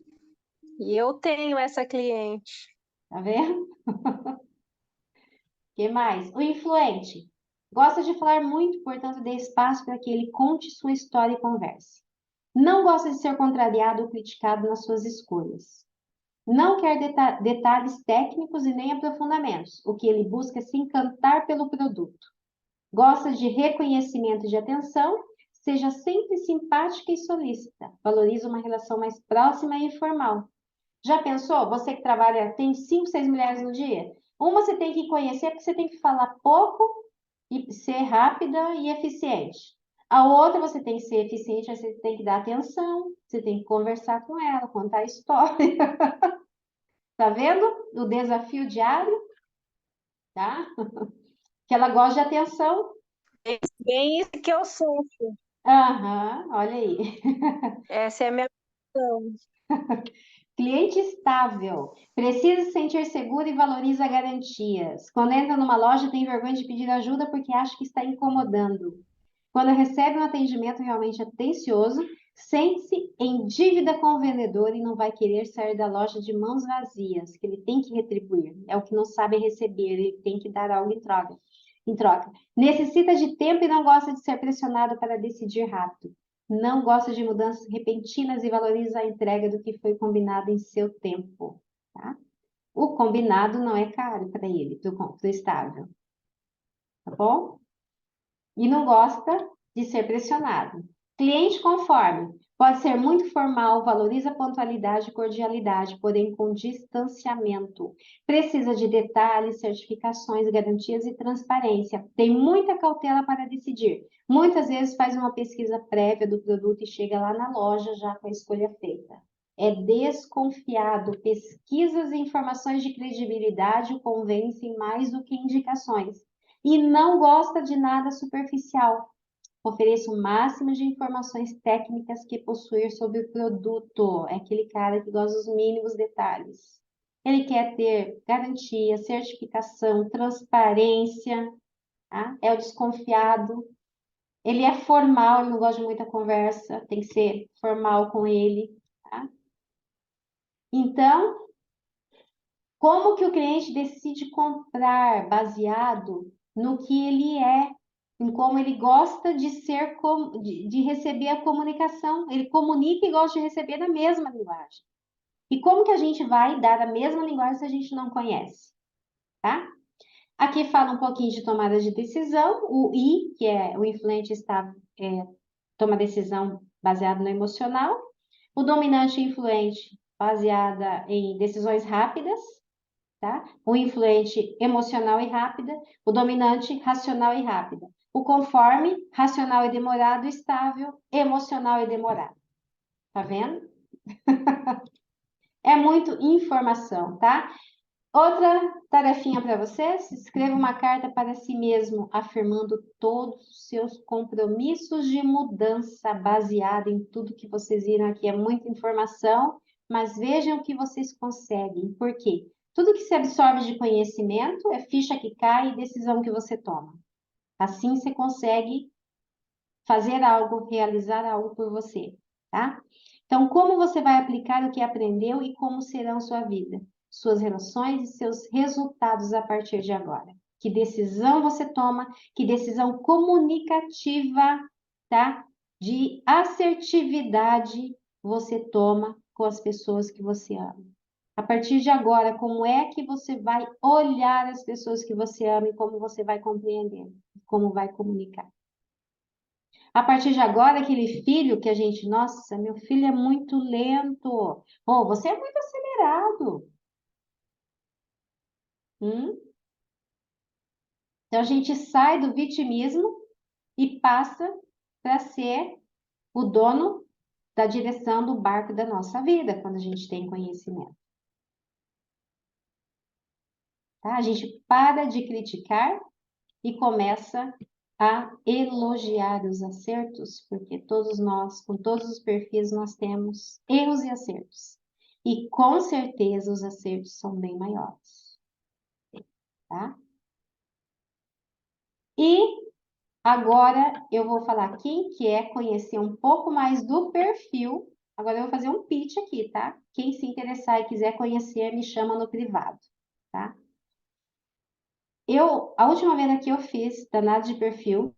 e eu tenho essa cliente. Tá vendo? Que mais? O influente. Gosta de falar muito, portanto, dê espaço para que ele conte sua história e converse. Não gosta de ser contrariado ou criticado nas suas escolhas. Não quer detalhes técnicos e nem aprofundamentos. O que ele busca é se encantar pelo produto. Gosta de reconhecimento e de atenção. Seja sempre simpática e solícita. Valoriza uma relação mais próxima e informal. Já pensou? Você que trabalha, tem 5, 6 mulheres no dia? Uma você tem que conhecer porque você tem que falar pouco e ser rápida e eficiente. A outra você tem que ser eficiente, mas você tem que dar atenção, você tem que conversar com ela, contar a história. Tá vendo? O desafio diário, tá? Que ela gosta de atenção. É bem isso que eu sofro. Aham, olha aí. Essa é a minha visão. Cliente estável. Precisa se sentir seguro e valoriza garantias. Quando entra numa loja, tem vergonha de pedir ajuda porque acha que está incomodando. Quando recebe um atendimento realmente atencioso, sente-se em dívida com o vendedor e não vai querer sair da loja de mãos vazias, que ele tem que retribuir. É o que não sabe receber, ele tem que dar algo em troca. Necessita de tempo e não gosta de ser pressionado para decidir rápido. Não gosta de mudanças repentinas e valoriza a entrega do que foi combinado em seu tempo. Tá? O combinado não é caro para ele, do estável. Tá bom? E não gosta de ser pressionado. Cliente conforme. Pode ser muito formal, valoriza pontualidade e cordialidade, porém com distanciamento. Precisa de detalhes, certificações, garantias e transparência. Tem muita cautela para decidir. Muitas vezes faz uma pesquisa prévia do produto e chega lá na loja já com a escolha feita. É desconfiado. Pesquisas e informações de credibilidade o convencem mais do que indicações. E não gosta de nada superficial. Ofereça o máximo de informações técnicas que possuir sobre o produto. É aquele cara que gosta dos mínimos detalhes. Ele quer ter garantia, certificação, transparência, tá? É o desconfiado. Ele é formal, ele não gosta de muita conversa, tem que ser formal com ele, tá? Então, como que o cliente decide comprar baseado no que ele é, em como ele gosta de ser, de receber a comunicação? Ele comunica e gosta de receber na mesma linguagem. E como que a gente vai dar a mesma linguagem se a gente não conhece? Tá? Aqui fala um pouquinho de tomada de decisão. O I, que é o influente, toma decisão baseada no emocional. O dominante e influente, baseada em decisões rápidas. Tá? O influente, emocional e rápida. O dominante, racional e rápida. O conforme, racional e demorado. Estável, emocional e demorado. Tá vendo? É muito informação, tá? Outra tarefinha para vocês: escreva uma carta para si mesmo, afirmando todos os seus compromissos de mudança, baseada em tudo que vocês viram aqui. É muita informação, mas vejam o que vocês conseguem. Por quê? Tudo que se absorve de conhecimento é ficha que cai e decisão que você toma. Assim você consegue fazer algo, realizar algo por você, tá? Então, como você vai aplicar o que aprendeu e como serão sua vida, suas relações e seus resultados a partir de agora? Que decisão você toma? Que decisão comunicativa, tá? De assertividade você toma com as pessoas que você ama? A partir de agora, como é que você vai olhar as pessoas que você ama e como você vai compreender, como vai comunicar? A partir de agora, aquele filho que a gente, nossa, meu filho é muito lento. Oh, você é muito acelerado. Hum? Então a gente sai do vitimismo e passa para ser o dono da direção do barco da nossa vida, quando a gente tem conhecimento. Tá? A gente para de criticar e começa a elogiar os acertos, porque todos nós, com todos os perfis, nós temos erros e acertos. E com certeza os acertos são bem maiores, tá? E agora eu vou falar quem que é conhecer um pouco mais do perfil. Agora eu vou fazer um pitch aqui, tá? Quem se interessar e quiser conhecer, me chama no privado, tá? A última vez que eu fiz danado de perfil,